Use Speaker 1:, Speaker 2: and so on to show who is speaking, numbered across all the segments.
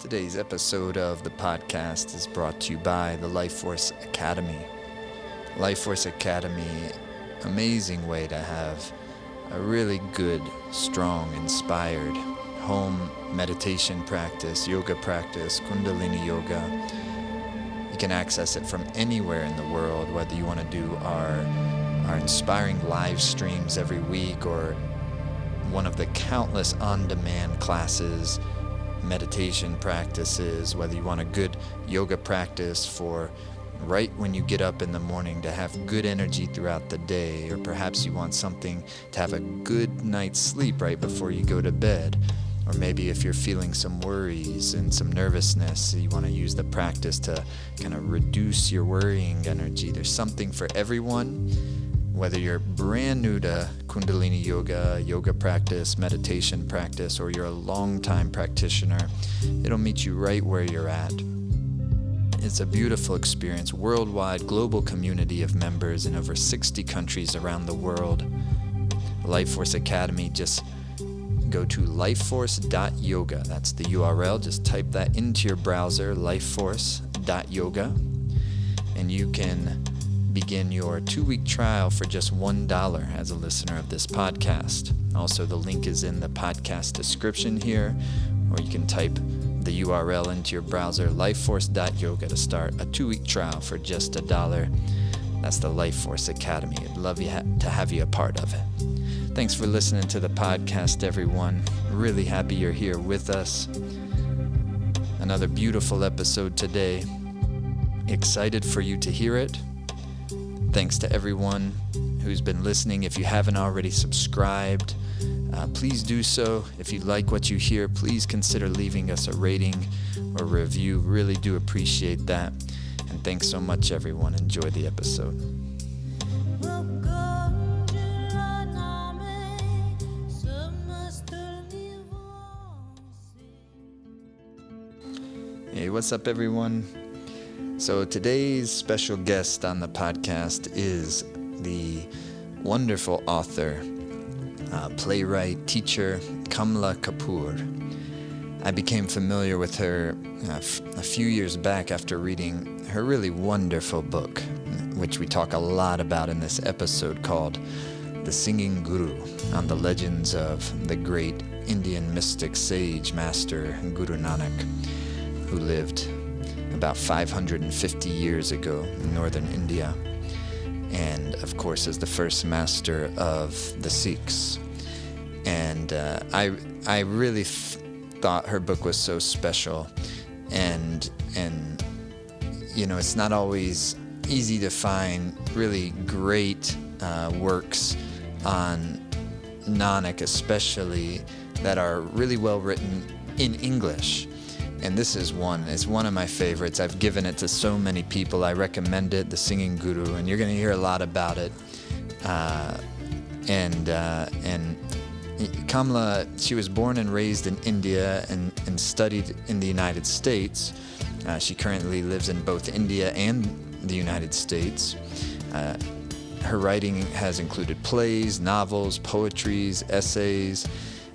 Speaker 1: Today's episode of the podcast is brought to you by the Life Force Academy. Life Force Academy, amazing way to have a really good, strong, inspired home meditation practice, yoga practice, Kundalini yoga. You can access it from anywhere in the world, whether you want to do our inspiring live streams every week or one of the countless on-demand classes, meditation practices, whether you want a good yoga practice for right when you get up in the morning to have good energy throughout the day, or perhaps you want something to have a good night's sleep right before you go to bed, or maybe if you're feeling some worries and some nervousness, you want to use the practice to kind of reduce your worrying energy. There's something for everyone. Whether you're brand new to Kundalini yoga practice, meditation practice, or you're a long-time practitioner, it'll meet you right where you're at. It's a beautiful experience, worldwide, global community of members in over 60 countries around the world. Life Force Academy, just go to lifeforce.yoga. That's the URL. Just type that into your browser, lifeforce.yoga, and you can begin your 2-week trial for just $1 as a listener of this podcast. Also, the link is in the podcast description here, or you can type the URL into your browser, lifeforce.yoga, to start a 2-week trial for just $1. That's the Life Force Academy. I'd love to have you a part of it. Thanks for listening to the podcast, everyone. Really happy you're here with us. Another beautiful episode today. Excited for you to hear it. Thanks to everyone who's been listening. If you haven't already subscribed, please do so. If you like what you hear, please consider leaving us a rating or review. Really do appreciate that. And thanks so much, everyone. Enjoy the episode. Hey, what's up, everyone? So today's special guest on the podcast is the wonderful author, playwright, teacher, Kamla Kapur. I became familiar with her a few years back after reading her really wonderful book, which we talk a lot about in this episode, called The Singing Guru, on the legends of the great Indian mystic sage master Guru Nanak, who lived about 550 years ago in northern India, and of course is the first master of the Sikhs. And I really thought her book was so special, and you know, it's not always easy to find really great works on Nanak, especially that are really well written in English. And this is one. It's one of my favorites. I've given it to so many people. I recommend it, The Singing Guru, and you're going to hear a lot about it. And Kamla, she was born and raised in India and studied in the United States. She currently lives in both India and the United States. Her writing has included plays, novels, poetries, essays,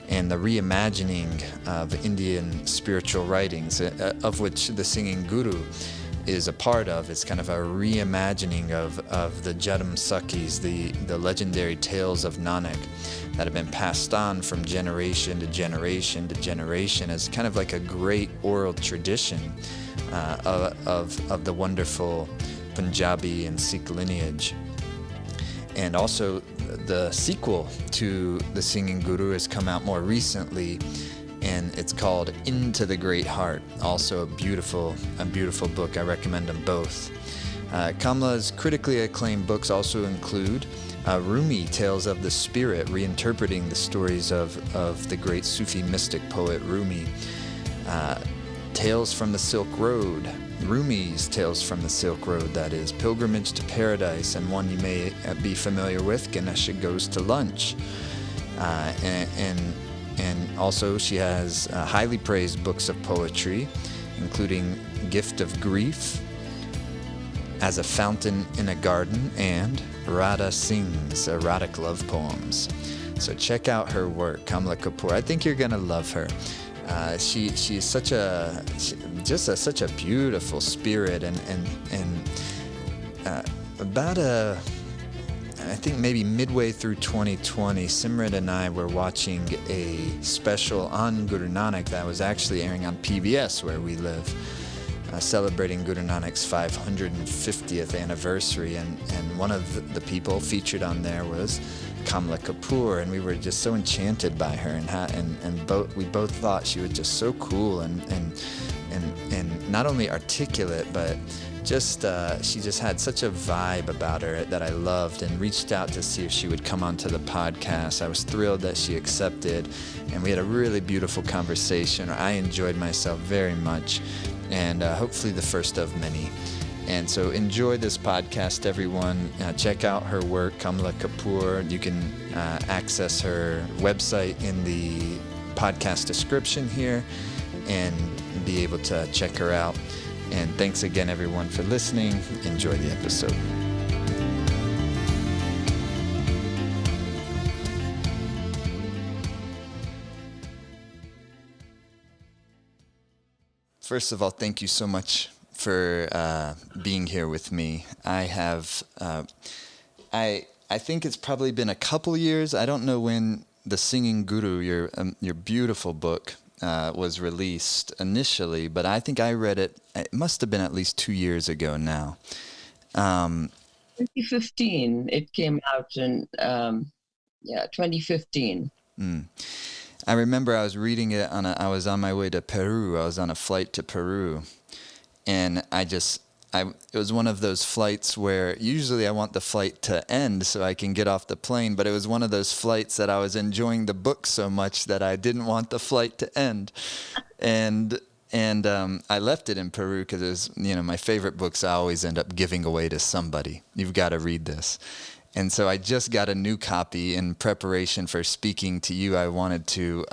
Speaker 1: and the reimagining of Indian spiritual writings, of which The Singing Guru is a part of. It's kind of a reimagining of the Jadam Sakhis, the legendary tales of Nanak that have been passed on from generation to generation to generation as kind of like a great oral tradition of the wonderful Punjabi and Sikh lineage. And also, the sequel to The Singing Guru has come out more recently, and it's called Into the Great Heart. Also a beautiful book. I recommend them both. Kamla's critically acclaimed books also include Rumi, Tales of the Spirit, reinterpreting the stories of the great Sufi mystic poet Rumi. Tales from the Silk Road, Rumi's Tales from the Silk Road, that is, Pilgrimage to Paradise, and one you may be familiar with, Ganesha Goes to Lunch. And also she has highly praised books of poetry, including Gift of Grief, As a Fountain in a Garden, and Radha Sings, erotic love poems. So check out her work, Kamla Kapur. I think you're going to love her. She's such such a beautiful spirit, and about I think maybe midway through 2020, Simran and I were watching a special on Guru Nanak that was actually airing on PBS where we live, celebrating Guru Nanak's 550th anniversary, and one of the people featured on there was Kamla Kapur, and we were just so enchanted by her, and we both thought she was just so cool and not only articulate, but just she just had such a vibe about her that I loved, and reached out to see if she would come onto the podcast. I was thrilled that she accepted, and we had a really beautiful conversation. I enjoyed myself very much, and hopefully the first of many. And so enjoy this podcast, everyone. Check out her work, Kamla Kapur. You can access her website in the podcast description here and be able to check her out. And thanks again, everyone, for listening. Enjoy the episode. First of all, thank you so much for being here with me. I have, I think it's probably been a couple years. I don't know when The Singing Guru, your beautiful book, was released initially, but I think I read it. It must have been at least 2 years ago now.
Speaker 2: 2015. It came out in 2015.
Speaker 1: I remember I was reading it I was on my way to Peru. I was on a flight to Peru, and it was one of those flights where usually I want the flight to end so I can get off the plane, but it was one of those flights that I was enjoying the book so much that I didn't want the flight to end. And I left it in Peru because it was, my favorite books I always end up giving away to somebody. You've got to read this. And so I just got a new copy in preparation for speaking to you. I wanted to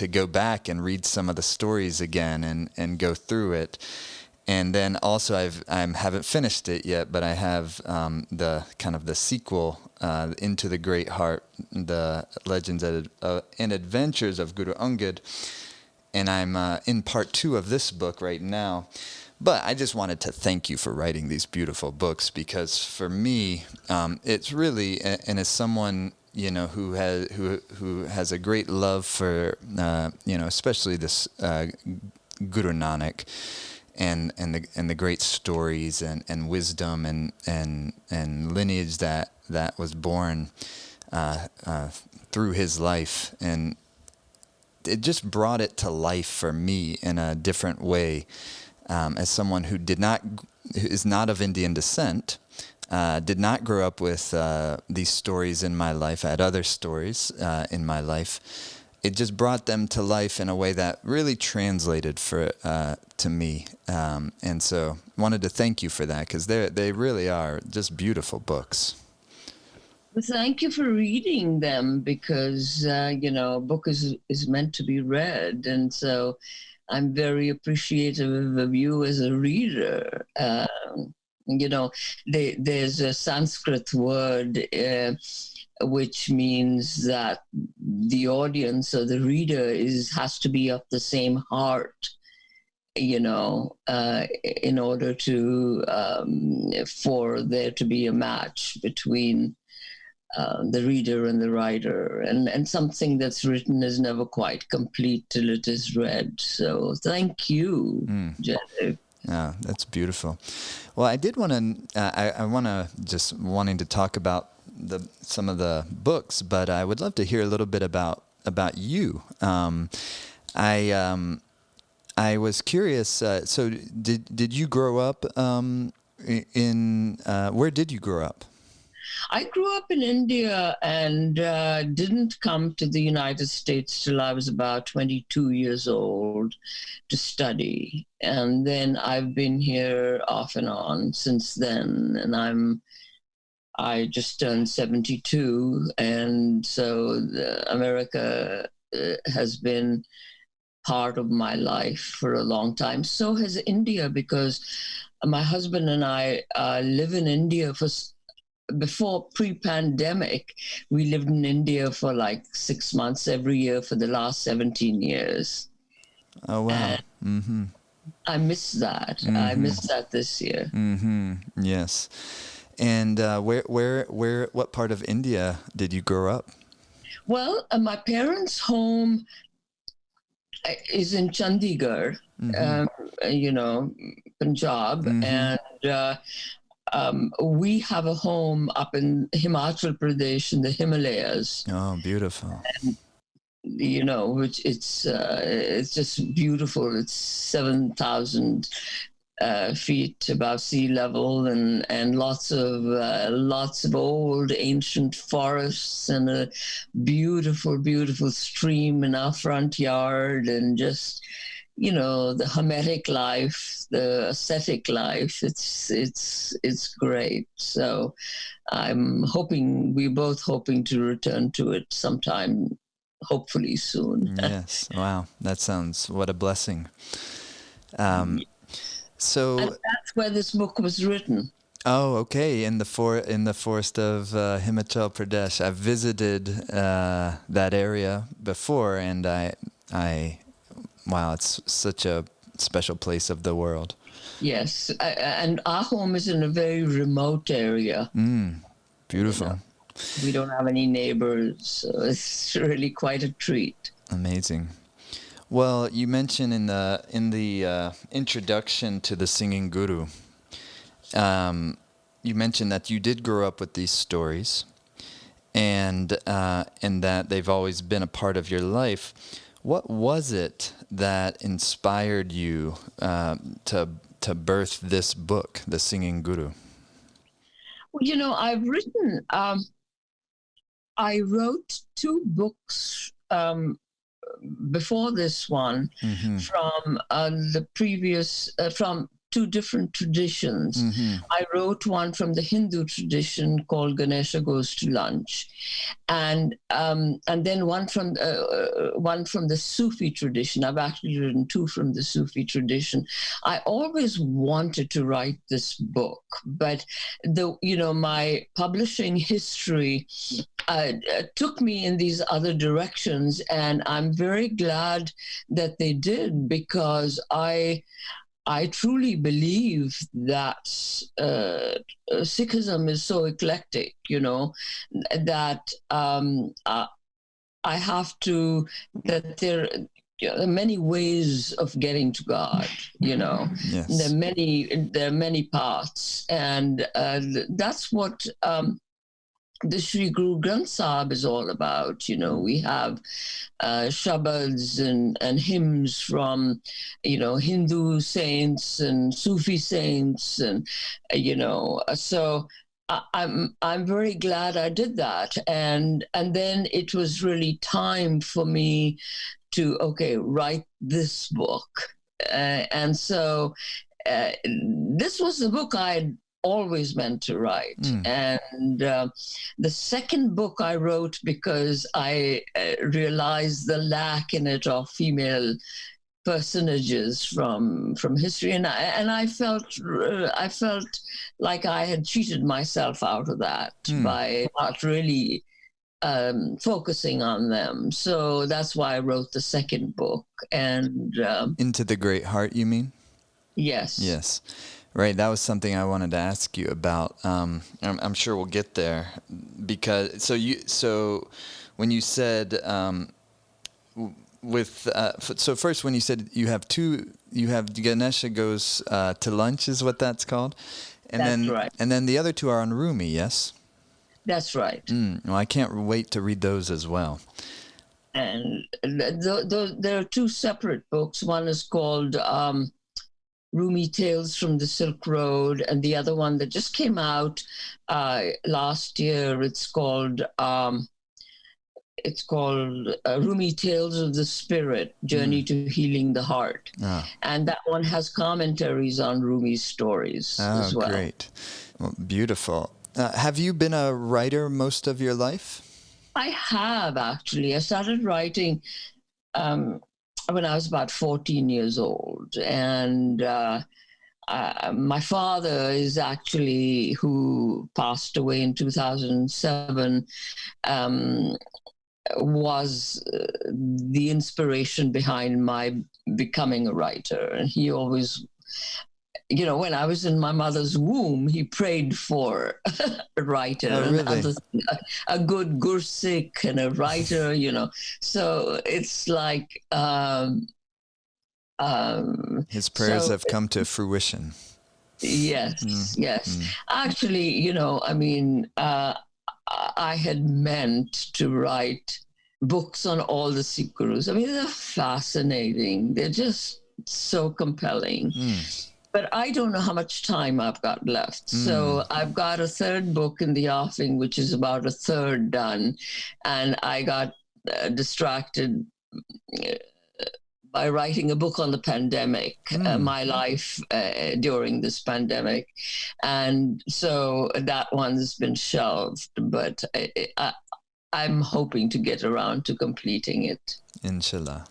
Speaker 1: go back and read some of the stories again and go through it. And then also I haven't finished it yet, but I have the kind of the sequel, Into the Great Heart, the Legends and Adventures of Guru Angad. And I'm in part 2 of this book right now. But I just wanted to thank you for writing these beautiful books, because for me, it's really, and as someone who has a great love for especially this Guru Nanak. And the great stories and wisdom and lineage that was born through his life, and it just brought it to life for me in a different way. As someone who is not of Indian descent, did not grow up with these stories in my life. I had other stories in my life. It just brought them to life in a way that really translated to me. And so wanted to thank you for that, because they really are just beautiful books.
Speaker 2: Well, thank you for reading them, because, a book is meant to be read. And so I'm very appreciative of you as a reader. There's a Sanskrit word which means that the audience or the reader has to be of the same heart, in order to for there to be a match between the reader and the writer, and something that's written is never quite complete till it is read. So thank you, Jadip.
Speaker 1: Yeah, that's beautiful. Well, I did want to. I wanting to talk about some of the books, but I would love to hear a little bit about you. I was curious. So did you grow up in where did you grow up?
Speaker 2: I grew up in India and didn't come to the United States till I was about 22 years old to study. And then I've been here off and on since then. And I just turned 72. And so America has been part of my life for a long time. So has India, because my husband and I live in India before pre-pandemic, we lived in India for like 6 months every year for the last 17 years.
Speaker 1: Oh, wow.
Speaker 2: And I miss that. I miss that this year.
Speaker 1: Yes. And what part of India did you grow up?
Speaker 2: Well, my parents' home is in Chandigarh, Punjab, and we have a home up in Himachal Pradesh in the Himalayas.
Speaker 1: Oh, beautiful.
Speaker 2: And, which it's just beautiful. It's 7,000 feet above sea level, and lots of old ancient forests, and a beautiful stream in our front yard, and just the hermetic life, the ascetic life. It's great. So we're both hoping to return to it sometime, hopefully soon.
Speaker 1: Yes. Wow. That sounds, what a blessing. So
Speaker 2: and that's where this book was written.
Speaker 1: Oh, okay. In the forest of Himachal Pradesh. I've visited that area before, and wow, it's such a special place of the world.
Speaker 2: Yes, and our home is in a very remote area.
Speaker 1: Beautiful.
Speaker 2: We don't have any neighbors, so it's really quite a treat.
Speaker 1: Amazing. Well, you mentioned in the introduction to the Singing Guru, you mentioned that you did grow up with these stories, and that they've always been a part of your life. What was it that inspired you to birth this book, The Singing Guru?
Speaker 2: Well, I've written. I wrote 2 books before this one from the previous from 2 different traditions. I wrote one from the Hindu tradition called Ganesha Goes to Lunch, and then one from the Sufi tradition. I've actually written 2 from the Sufi tradition. I always wanted to write this book, but my publishing history took me in these other directions, and I'm very glad that they did, because I truly believe that Sikhism is so eclectic, that I have to, that there are many ways of getting to God,
Speaker 1: Yes.
Speaker 2: There are many paths, and that's what the Sri Guru Granth Sahib is all about. We have shabads and hymns from, Hindu saints and Sufi saints, and so I'm very glad I did that, and then it was really time for me to write this book, and so this was the book I'd always meant to write. And the second book I wrote because I realized the lack in it of female personages from history, and I felt like I had cheated myself out of that by not really focusing on them. So that's why I wrote the second book. And
Speaker 1: Into the Great Heart, you mean?
Speaker 2: Yes.
Speaker 1: Right, that was something I wanted to ask you about. I'm sure we'll get there, because so when you said so first when you said you have Ganesha Goes to Lunch, is what that's called, and
Speaker 2: that's right.
Speaker 1: And then the other 2 are on Rumi, yes? That's
Speaker 2: right.
Speaker 1: Well, I can't wait to read those as well.
Speaker 2: And there are 2 separate books. One is called Rumi Tales from the Silk Road, and the other one that just came out last year, it's called Rumi Tales of the Spirit, Journey to Healing the Heart. And that one has commentaries on Rumi's stories as well.
Speaker 1: Great. Well, beautiful. Have you been a writer most of your life?
Speaker 2: I have, actually. I started writing when I was about 14 years old. And my father is actually, who passed away in 2007, was the inspiration behind my becoming a writer. And he always, when I was in my mother's womb, he prayed for a writer,
Speaker 1: Oh, really?
Speaker 2: a good Gursikh and a writer, So it's like,
Speaker 1: His prayers
Speaker 2: so
Speaker 1: have come to fruition.
Speaker 2: yes, yes. Actually, I had meant to write books on all the Sikh gurus. I mean, they're fascinating. They're just so compelling. But I don't know how much time I've got left. So I've got a third book in the offing, which is about a third done. And I got distracted by writing a book on the pandemic, my life during this pandemic. And so that one's been shelved, but I'm hoping to get around to completing it.
Speaker 1: Inshallah.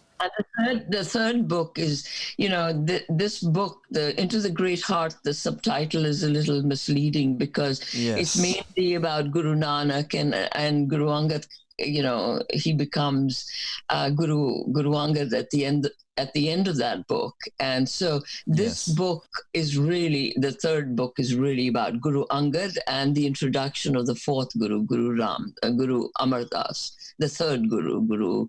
Speaker 2: And the third book is, this book, the Into the Great Heart, the subtitle is a little misleading because it's mainly about Guru Nanak and Guru Angad. He becomes Guru Angad at the end of that book. And so this book is really, the third book is really about Guru Angad and the introduction of the fourth Guru, Guru Amar Das, the third Guru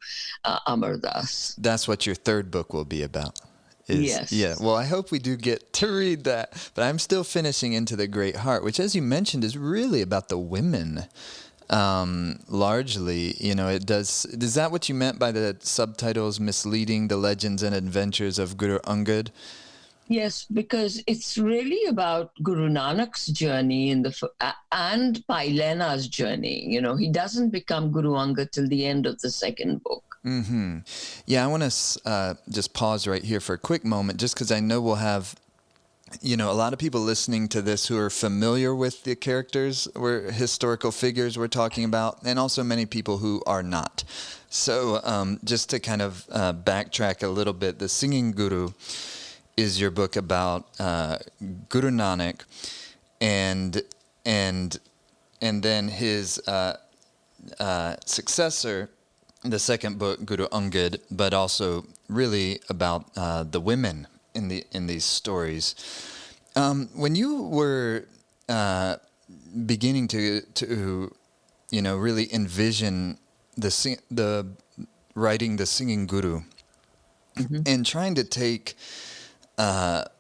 Speaker 2: Amar Das.
Speaker 1: That's what your third book will be about.
Speaker 2: Yes.
Speaker 1: Yeah. Well, I hope we do get to read that. But I'm still finishing Into the Great Heart, which, as you mentioned, is really about the women. Largely, it does. Is that what you meant by the subtitles misleading the legends and adventures of Guru Angad?
Speaker 2: Yes, because it's really about Guru Nanak's journey and Pai Lena's journey. He doesn't become Guru Angad till the end of the second book.
Speaker 1: Mm-hmm. Yeah, I want to just pause right here for a quick moment, just because I know we'll have a lot of people listening to this who are familiar with the characters or historical figures we're talking about, and also many people who are not. So just to kind of backtrack a little bit, The Singing Guru is your book about Guru Nanak and then his successor, the second book, Guru Angad, but also really about the women in these stories. When you were beginning to really envision the writing the Singing Guru, and trying to take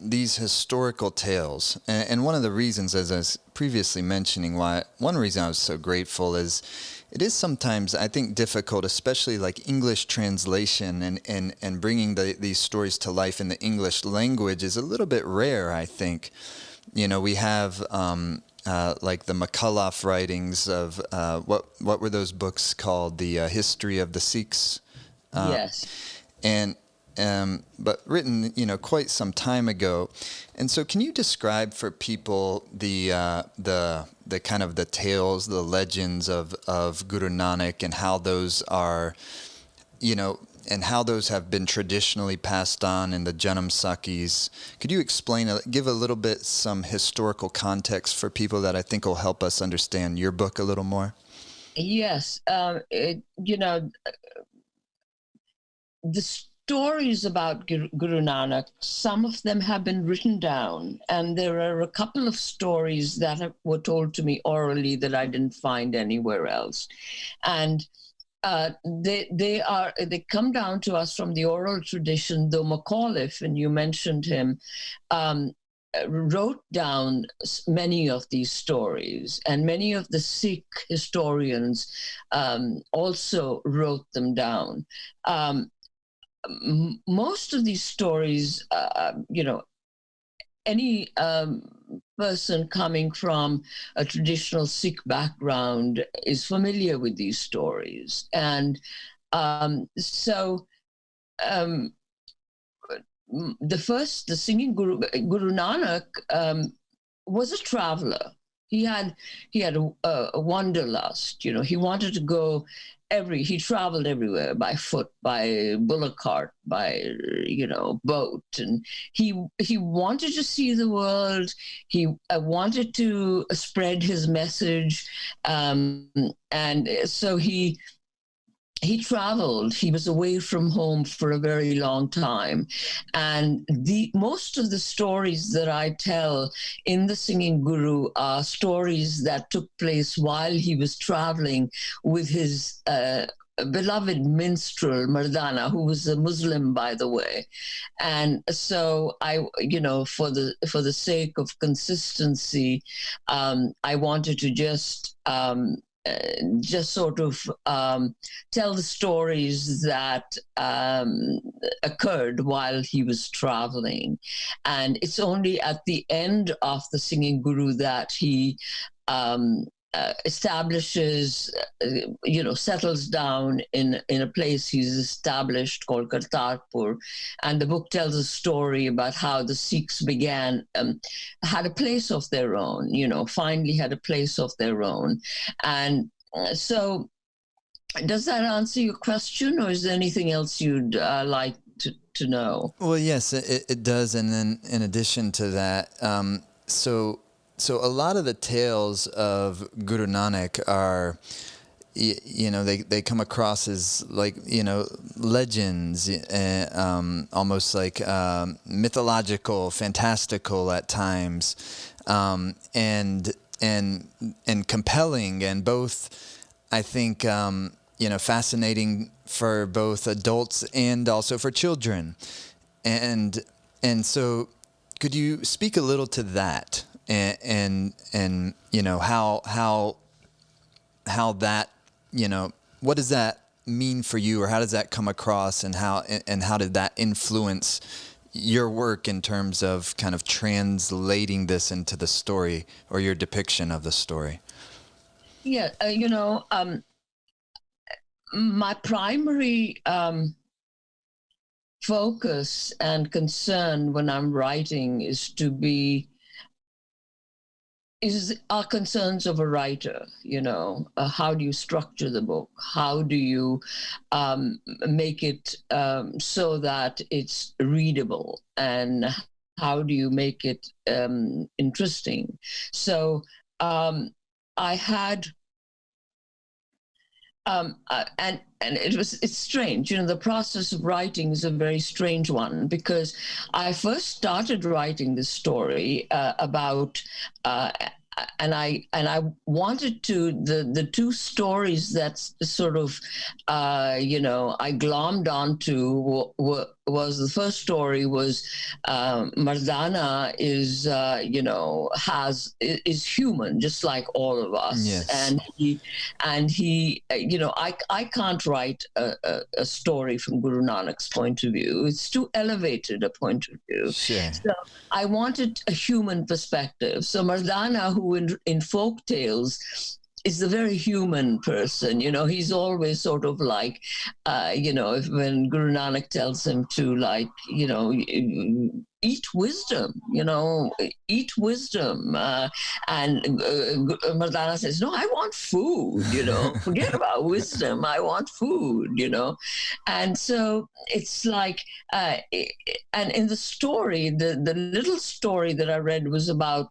Speaker 1: these historical tales, and one of the reasons, as I was previously mentioning, one reason I was so grateful is it is sometimes, I think, difficult, especially like English translation and bringing these stories to life in the English language is a little bit rare, I think. We have like the McCullough writings of what were those books called? The History of the Sikhs.
Speaker 2: Yes.
Speaker 1: But written, quite some time ago. And so can you describe for people the kind of the tales, the legends of Guru Nanak and how those are, and how those have been traditionally passed on in the Janam Sakhis? Could you give a little bit some historical context for people that I think will help us understand your book a little more?
Speaker 2: Yes. The stories about Guru Nanak, some of them have been written down, and there are a couple of stories that were told to me orally that I didn't find anywhere else. And they come down to us from the oral tradition, though Macauliffe, and you mentioned him, wrote down many of these stories, and many of the Sikh historians also wrote them down. Most of these stories, any person coming from a traditional Sikh background is familiar with these stories. And the Singing Guru Nanak, was a traveler. He had a wanderlust. He wanted to go he traveled everywhere by foot, by bullock cart, by boat, and he wanted to see the world. He wanted to spread his message, and so he traveled. He was away from home for a very long time. And most of the stories that I tell in The Singing Guru are stories that took place while he was traveling with his beloved minstrel, Mardana, who was a Muslim, by the way. And so I, for the sake of consistency, I wanted to just sort of tell the stories that occurred while he was traveling. And it's only at the end of The Singing Guru that he establishes, settles down in a place he's established called Kartarpur. And the book tells a story about how the Sikhs had a place of their own, finally had a place of their own. And so does that answer your question, or is there anything else you'd like to know?
Speaker 1: Well, yes, it does. And then in addition to that, so a lot of the tales of Guru Nanak are, they come across as like, legends, almost like mythological, fantastical at times, and compelling, and both, I think, fascinating for both adults and also for children. And so could you speak a little to that? And how that, what does that mean for you, or how does that come across, and how did that influence your work in terms of kind of translating this into the story, or your depiction of the story?
Speaker 2: Yeah, my primary focus and concern when I'm writing are concerns of a writer. How do you structure the book? How do you make it so that it's readable? And how do you make it interesting? So I had, and it's strange. The process of writing is a very strange one, because I first started writing this story about. And I wanted to, the two stories that sort of I glommed onto was the first story was Mardana is is human just like all of us.
Speaker 1: Yes.
Speaker 2: and he I can't write a story from Guru Nanak's point of view. It's too elevated a point of view.
Speaker 1: Sure.
Speaker 2: So I wanted a human perspective. So Mardana, who in folk tales is a very human person, he's always sort of like, when Guru Nanak tells him to, like, eat wisdom, eat wisdom. And Mardana says, no, I want food, forget about wisdom. I want food, And so it's like, and in the story, the little story that I read was about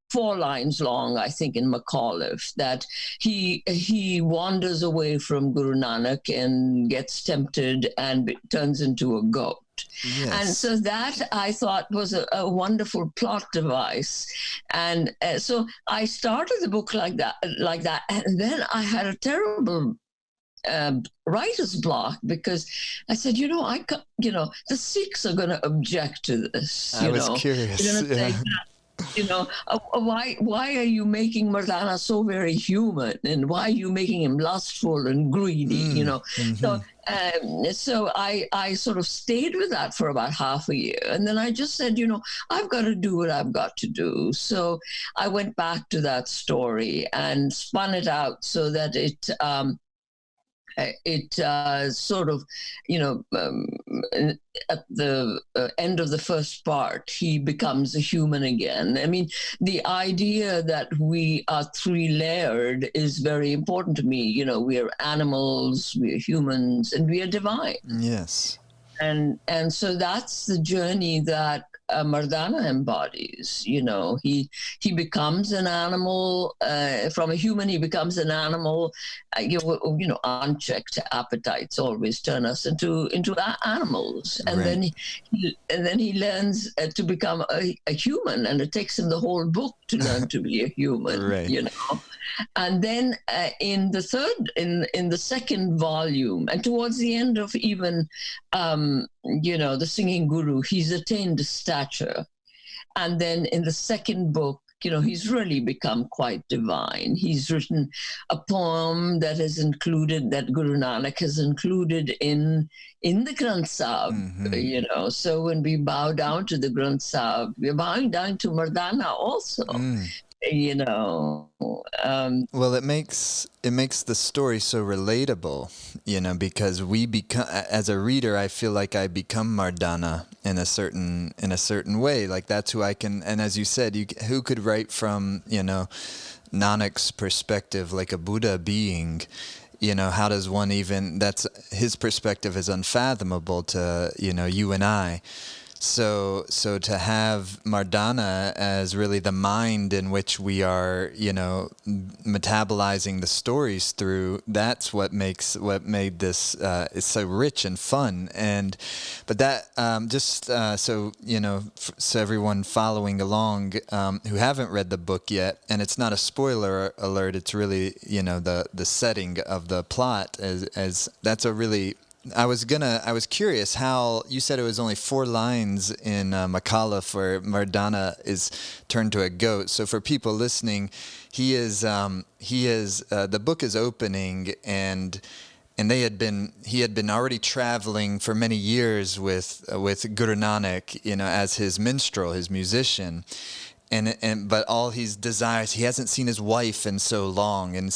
Speaker 2: 4 lines long, I think, in Macauliffe, that he wanders away from Guru Nanak and gets tempted and turns into a goat.
Speaker 1: Yes.
Speaker 2: And so that I thought was a wonderful plot device. And so I started the book like that. And then I had a terrible writer's block, because I said, the Sikhs are going to object to this.
Speaker 1: I was curious.
Speaker 2: They're gonna say, why are you making Mardana so very human, and why are you making him lustful and greedy? Mm-hmm. So I sort of stayed with that for about half a year, and then I just said, I've got to do what I've got to do. So I went back to that story and spun it out so that it sort of, at the end of the first part, he becomes a human again. I mean, the idea that we are three-layered is very important to me. You know, we are animals, we are humans, and we are divine.
Speaker 1: Yes.
Speaker 2: And so that's the journey that Mardana embodies. You know, he becomes an animal from a human. He becomes an animal. Unchecked appetites always turn us into animals, and
Speaker 1: Right.
Speaker 2: then he learns to become a human, and it takes him the whole book to learn to be a human.
Speaker 1: Right.
Speaker 2: You know. And then in the second volume, and towards the end of even, the Singing Guru, he's attained stature. And then in the second book, he's really become quite divine. He's written a poem that Guru Nanak has included in the Granth Sahib,
Speaker 1: Mm-hmm.
Speaker 2: So when we bow down to the Granth Sahib, we're bowing down to Mardana also.
Speaker 1: Well, it makes the story so relatable, because we become, as a reader, I feel like I become Mardana in a certain way. Like that's who I can. And as you said, who could write from Nanak's perspective, like a Buddha being. How does one even? That's his perspective is unfathomable to you and I. So to have Mardana as really the mind in which we are, metabolizing the stories through, that's what made this is so rich and fun. But that so everyone following along who haven't read the book yet, and it's not a spoiler alert. It's really the setting of the plot as that's a really. I was curious how you said it was only 4 lines in Makala where Mardana is turned to a goat. So for people listening, he is the book is opening and he had been already traveling for many years with Guru Nanak, as his minstrel, his musician. But all his desires, he hasn't seen his wife in so long, and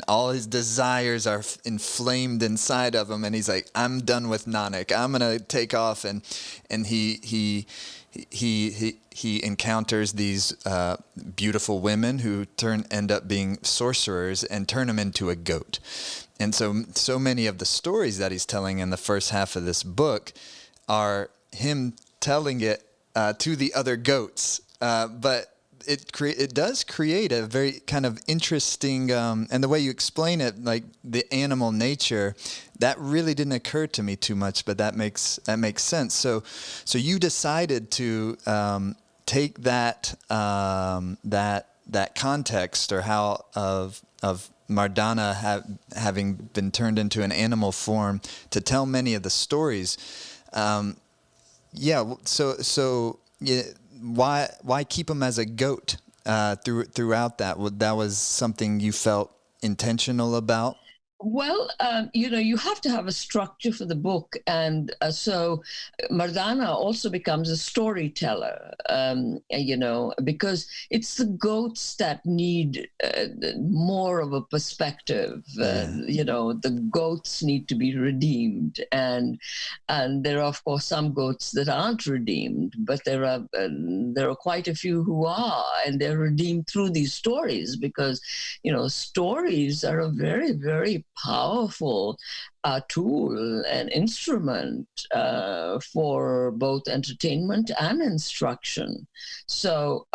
Speaker 1: all his desires are inflamed inside of him, and he's like, I'm done with Nanak, I'm gonna take off, and he encounters these beautiful women who end up being sorcerers and turn him into a goat. And so many of the stories that he's telling in the first half of this book are him telling it to the other goats. But it does create a very kind of interesting, and the way you explain it, like the animal nature, that really didn't occur to me too much, but that makes sense. So you decided to take that context or how of Mardana having been turned into an animal form to tell many of the stories. Why keep him as a goat throughout that? That was something you felt intentional about?
Speaker 2: Well, you have to have a structure for the book. And so Mardana also becomes a storyteller, because it's the goats that need more of a perspective. The goats need to be redeemed. And there are, of course, some goats that aren't redeemed, but there are quite a few who are, and they're redeemed through these stories because, stories are a very, very powerful tool and instrument for both entertainment and instruction. So,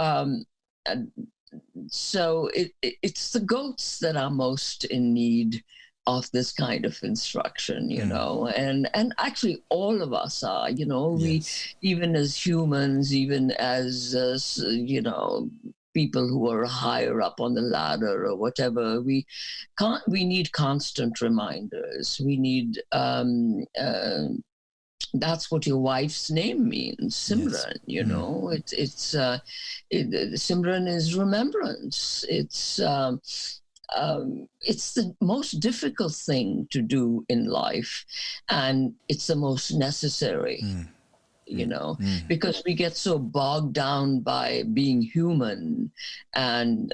Speaker 2: it's the goats that are most in need of this kind of instruction, and actually all of us are,
Speaker 1: Yes.
Speaker 2: We, even as humans, even as, people who are higher up on the ladder or whatever, we need constant reminders. We need, that's what your wife's name means, Simran. Yes. Simran is remembrance. It's the most difficult thing to do in life, and it's the most necessary. because we get so bogged down by being human, and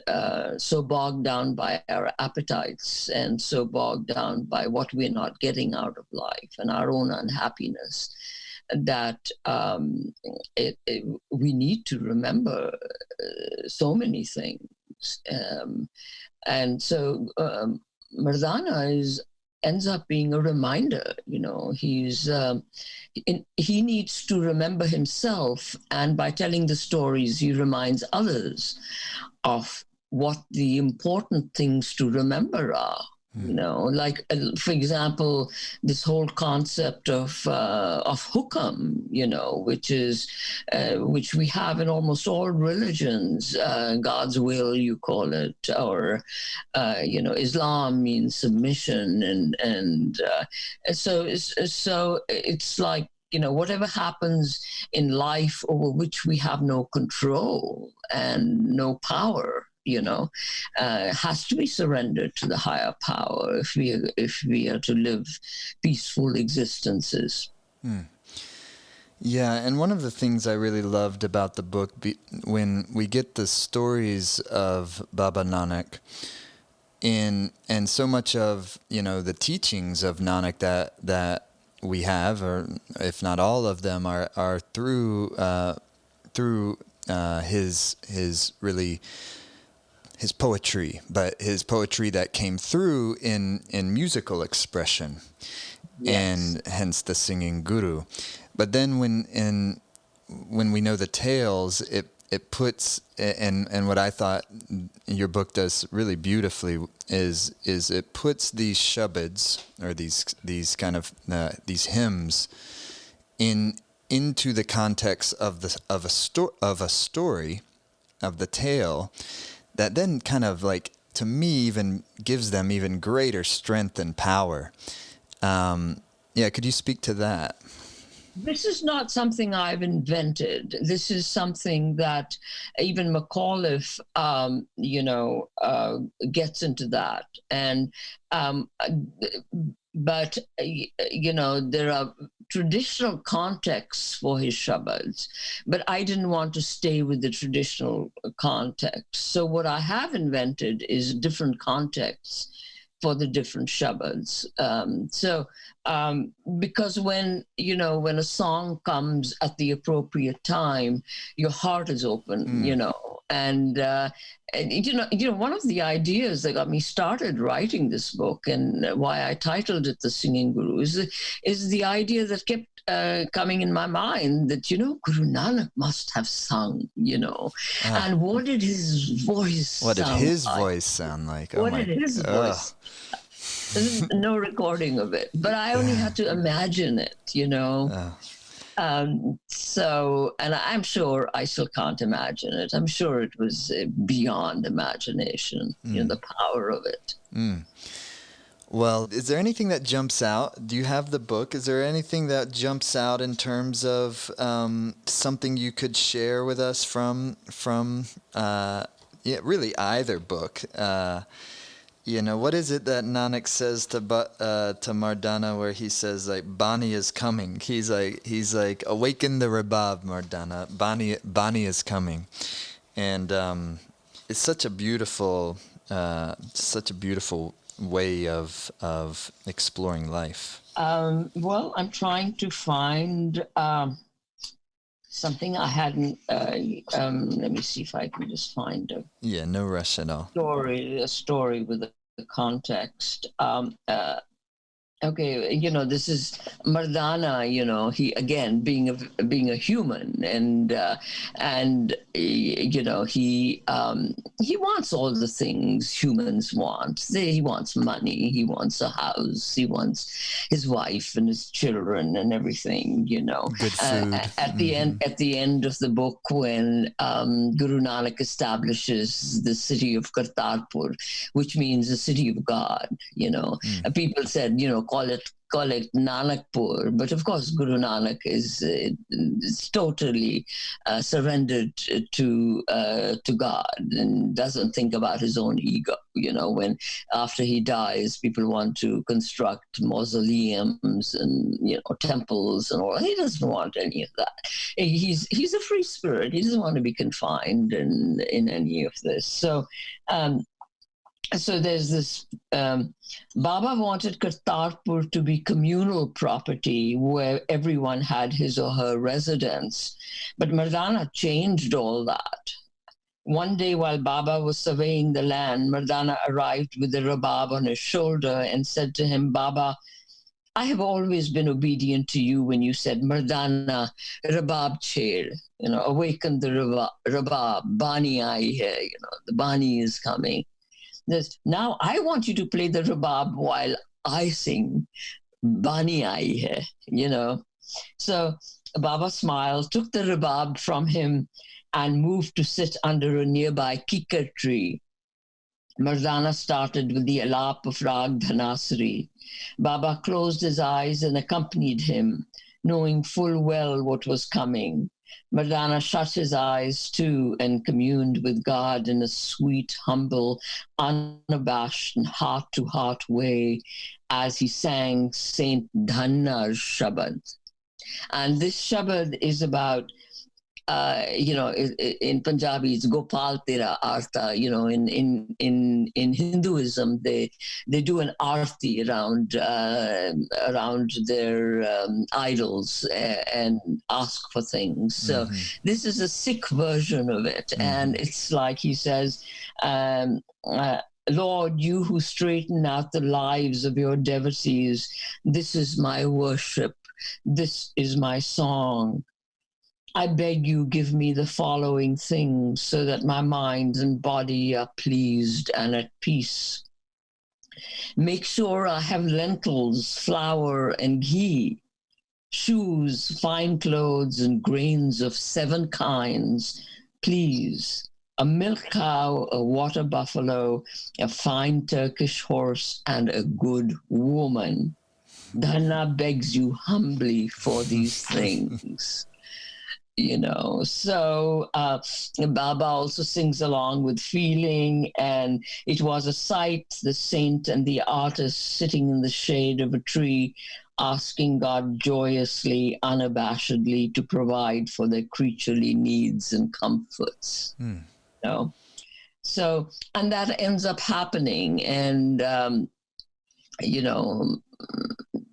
Speaker 2: so bogged down by our appetites, and so bogged down by what we're not getting out of life and our own unhappiness, that we need to remember so many things. And so Mardana ends up being a reminder. He needs to remember himself, and by telling the stories, he reminds others of what the important things to remember are. Like, for example, this whole concept of hukam, which we have in almost all religions. God's will, you call it, or Islam means submission, and so it's like, whatever happens in life over which we have no control and no power, has to be surrendered to the higher power if we are to live peaceful existences.
Speaker 1: Yeah, and one of the things I really loved about the book, when we get the stories of Baba Nanak, and so much of the teachings of Nanak that we have, or if not all of them, are through his poetry, but his poetry that came through in musical expression, and hence the singing guru. But then when we know the tales, it puts, and what I thought your book does really beautifully is it puts these shabads, or these kind of these hymns into the context of a story, of the tale, that then kind of, like, to me, even gives them even greater strength and power. Could you speak to that?
Speaker 2: This is not something I've invented. This is something that even Macauliffe, gets into that. And but there are traditional contexts for his shabads, but I didn't want to stay with the traditional context. So what I have invented is different contexts for the different shabads. Because when a song comes at the appropriate time, your heart is open, and one of the ideas that got me started writing this book, and why I titled it The Singing Guru, is the idea that kept coming in my mind that, Guru Nanak must have sung, and what did his voice sound like?
Speaker 1: Oh,
Speaker 2: what did his voice? There's no recording of it, but I only had to imagine it, and I'm sure I still can't imagine it. I'm sure it was beyond imagination, the power of it.
Speaker 1: Well, is there anything that jumps out? Do you have the book? Is there anything that jumps out in terms of something you could share with us from really either book? What is it that Nanak says to Mardana, where he says, like, Bani is coming? He's like, awaken the Rabab, Mardana. Bani is coming, and it's such a beautiful way of exploring life.
Speaker 2: Well, I'm trying to find something I hadn't. Let me see if I can just find a.
Speaker 1: Yeah, no rush at all.
Speaker 2: A story with the context. Okay, this is Mardana. He, again, being a human, and he wants all the things humans want. He wants money. He wants a house. He wants his wife and his children and everything.
Speaker 1: Good food.
Speaker 2: At the end of the book, when Guru Nanak establishes the city of Kartarpur, which means the city of God. People said, call it Nanakpur, but of course Guru Nanak is totally surrendered to God and doesn't think about his own ego. When after he dies, people want to construct mausoleums and temples and all. He doesn't want any of that. He's a free spirit. He doesn't want to be confined in any of this. So there's this, Baba wanted Kartarpur to be communal property where everyone had his or her residence. But Mardana changed all that. One day while Baba was surveying the land, Mardana arrived with a rabab on his shoulder and said to him, Baba, I have always been obedient to you when you said, Mardana, rabab chair, awaken the rabab, Bani ai hai, the Bani is coming. Now I want you to play the rabab while I sing Bani Ai Hai, So Baba smiled, took the rabab from him and moved to sit under a nearby kikar tree. Mardana started with the alap of Rag Dhanasri. Baba closed his eyes and accompanied him, knowing full well what was coming. Mardana shut his eyes too and communed with God in a sweet, humble, unabashed and heart-to-heart way as he sang Saint Dhanna's Shabad. And this Shabad is about, in Punjabi, it's Gopal Tera Artha. In Hinduism, they do an arti around their idols and ask for things. So this is a Sikh version of it, and it's like he says, Lord, you who straighten out the lives of your devotees, this is my worship, this is my song. I beg you, give me the following things so that my mind and body are pleased and at peace. Make sure I have lentils, flour, and ghee, shoes, fine clothes, and grains of 7 kinds, please. A milk cow, a water buffalo, a fine Turkish horse, and a good woman. Dhanna begs you humbly for these things. So Baba also sings along with feeling, and it was a sight, the saint and the artist sitting in the shade of a tree, asking God joyously, unabashedly to provide for their creaturely needs and comforts. So, and that ends up happening, and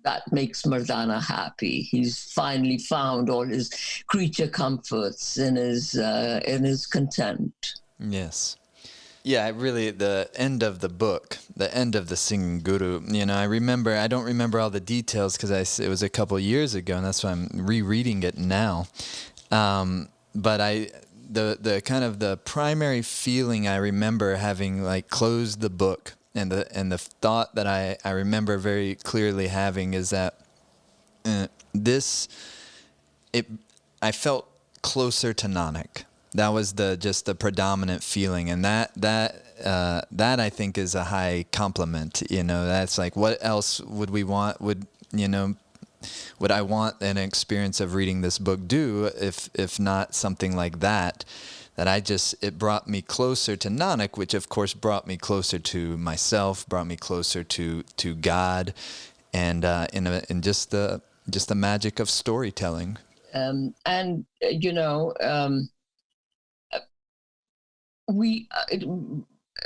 Speaker 2: that makes Mardana happy. He's finally found all his creature comforts in his content.
Speaker 1: Yes. Yeah, really, the end of the book, the end of the Singing Guru, I don't remember all the details because it was a couple of years ago, and that's why I'm rereading it now. But the kind of the primary feeling I remember having, like, closed the book, and the thought that I remember very clearly having is that I felt closer to Nanak. That was just the predominant feeling, and that I think is a high compliment. That's like, what else would we want? Would I want an experience of reading this book do if not something like that? That it brought me closer to Nanak, which of course brought me closer to myself, brought me closer to God, and in just the magic of storytelling.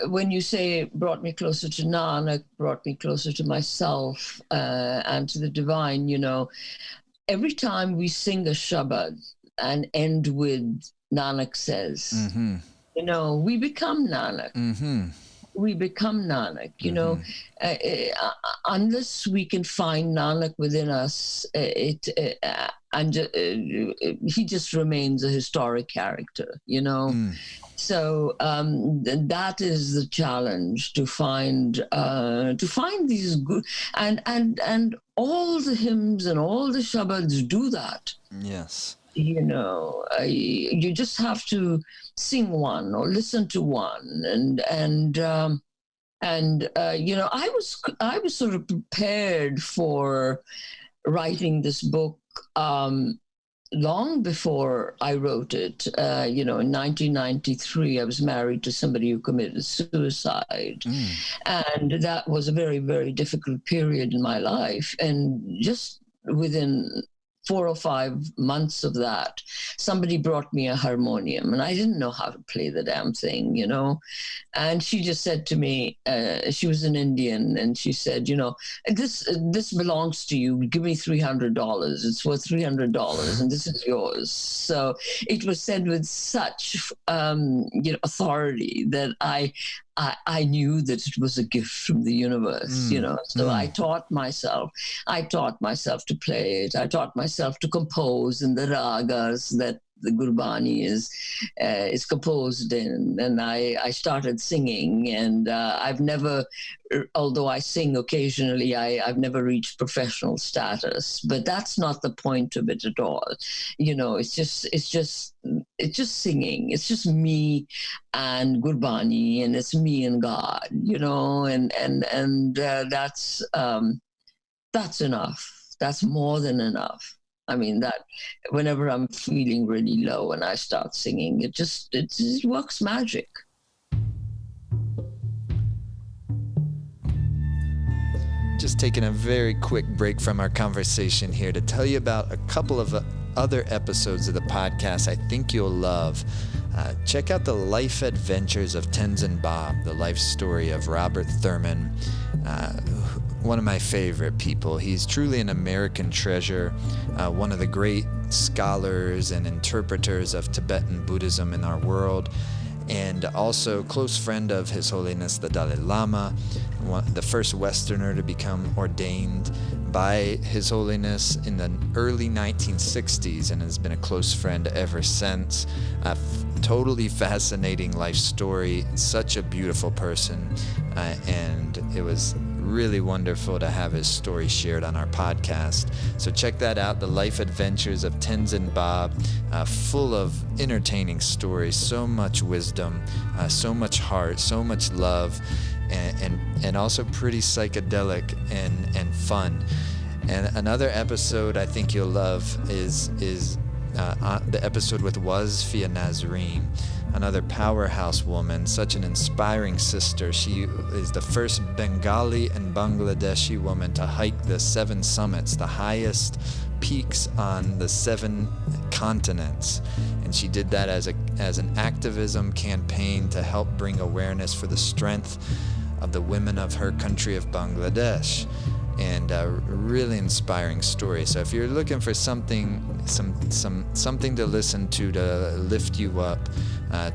Speaker 2: When you say it brought me closer to Nanak, brought me closer to myself and to the divine, every time we sing a Shabad and end with Nanak says, we become Nanak. We become Nanak, unless we can find Nanak within us, he just remains a historic character, So that is the challenge, to find these good, and all the hymns and all the Shabads do that.
Speaker 1: Yes.
Speaker 2: You just have to sing one or listen to one, and And I was sort of prepared for writing this book long before I wrote it. In 1993, I was married to somebody who committed suicide. And that was a very, very difficult period in my life. And just within 4 or 5 months of that, somebody brought me a harmonium, and I didn't know how to play the damn thing, And she just said to me, she was an Indian, and she said, this belongs to you. Give me $300. It's worth $300, and this is yours. So it was said with such, authority that I knew that it was a gift from the universe, So I taught myself to play it. I taught myself to compose in the ragas that the Gurbani is composed in, and I started singing, and I've never, although I sing occasionally, I've never reached professional status, but that's not the point of it at all. It's just singing. It's just me and Gurbani, and it's me and God, and that's enough. That's more than enough. I mean, that whenever I'm feeling really low and I start singing, it just works magic.
Speaker 1: Just taking a very quick break from our conversation here to tell you about a couple of other episodes of the podcast I think you'll love. Check out the life adventures of Tenzin Bob, the life story of Robert Thurman, one of my favorite people. He's truly an American treasure, one of the great scholars and interpreters of Tibetan Buddhism in our world, and also close friend of His Holiness the Dalai Lama, the first Westerner to become ordained by His Holiness in the early 1960s, and has been a close friend ever since. A totally fascinating life story, such a beautiful person, and it was really wonderful to have his story shared on our podcast. So check that out, The Life Adventures of Tenzin Bob, full of entertaining stories, so much wisdom, so much heart, so much love, and also pretty psychedelic and fun. And another episode I think you'll love is the episode with Wasfia Nazreen, another powerhouse woman, such an inspiring sister. She is the first Bengali and Bangladeshi woman to hike the 7 summits, the highest peaks on the 7 continents. And she did that as an activism campaign to help bring awareness for the strength of the women of her country of Bangladesh. And a really inspiring story. So if you're looking for something to listen to lift you up,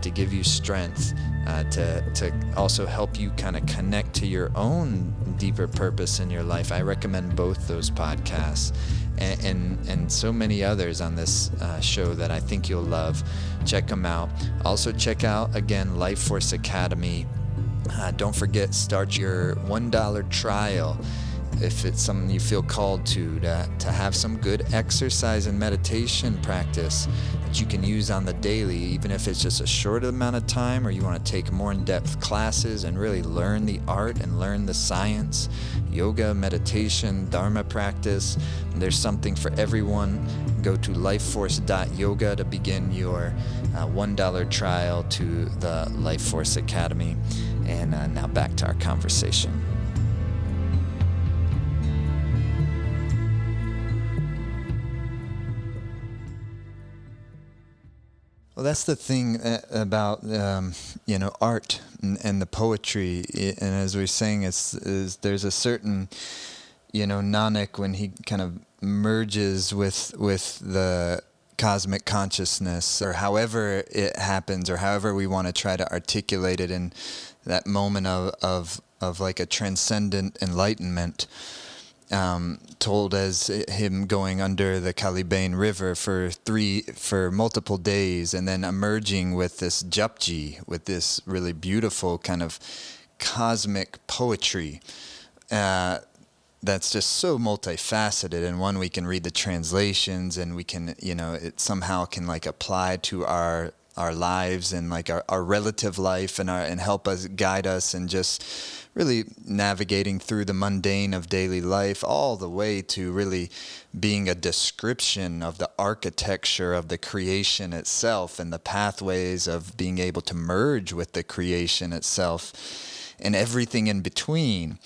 Speaker 1: to give you strength, to also help you kind of connect to your own deeper purpose in your life, I recommend both those podcasts and so many others on this show that I think you'll love. Check them out. Also check out, again, Life Force Academy. Don't forget, start your $1 trial if it's something you feel called to have some good exercise and meditation practice that you can use on the daily, even if it's just a short amount of time, or you want to take more in-depth classes and really learn the art and learn the science, yoga, meditation, dharma practice. There's something for everyone. Go to lifeforce.yoga to begin your $1 trial to the Life Force Academy. And now back to our conversation. Well, that's the thing about art and the poetry, and as we were saying, is there's a certain, Nanak, when he kind of merges with the cosmic consciousness, or however it happens, or however we want to try to articulate it in that moment of like a transcendent enlightenment. Told as him going under the Kalibane River for multiple days, and then emerging with this japji, with this really beautiful kind of cosmic poetry that's just so multifaceted, and one we can read the translations, and we can, it somehow can like apply to our our lives and like our relative life and help us guide us and just really navigating through the mundane of daily life, all the way to really being a description of the architecture of the creation itself and the pathways of being able to merge with the creation itself and everything in between.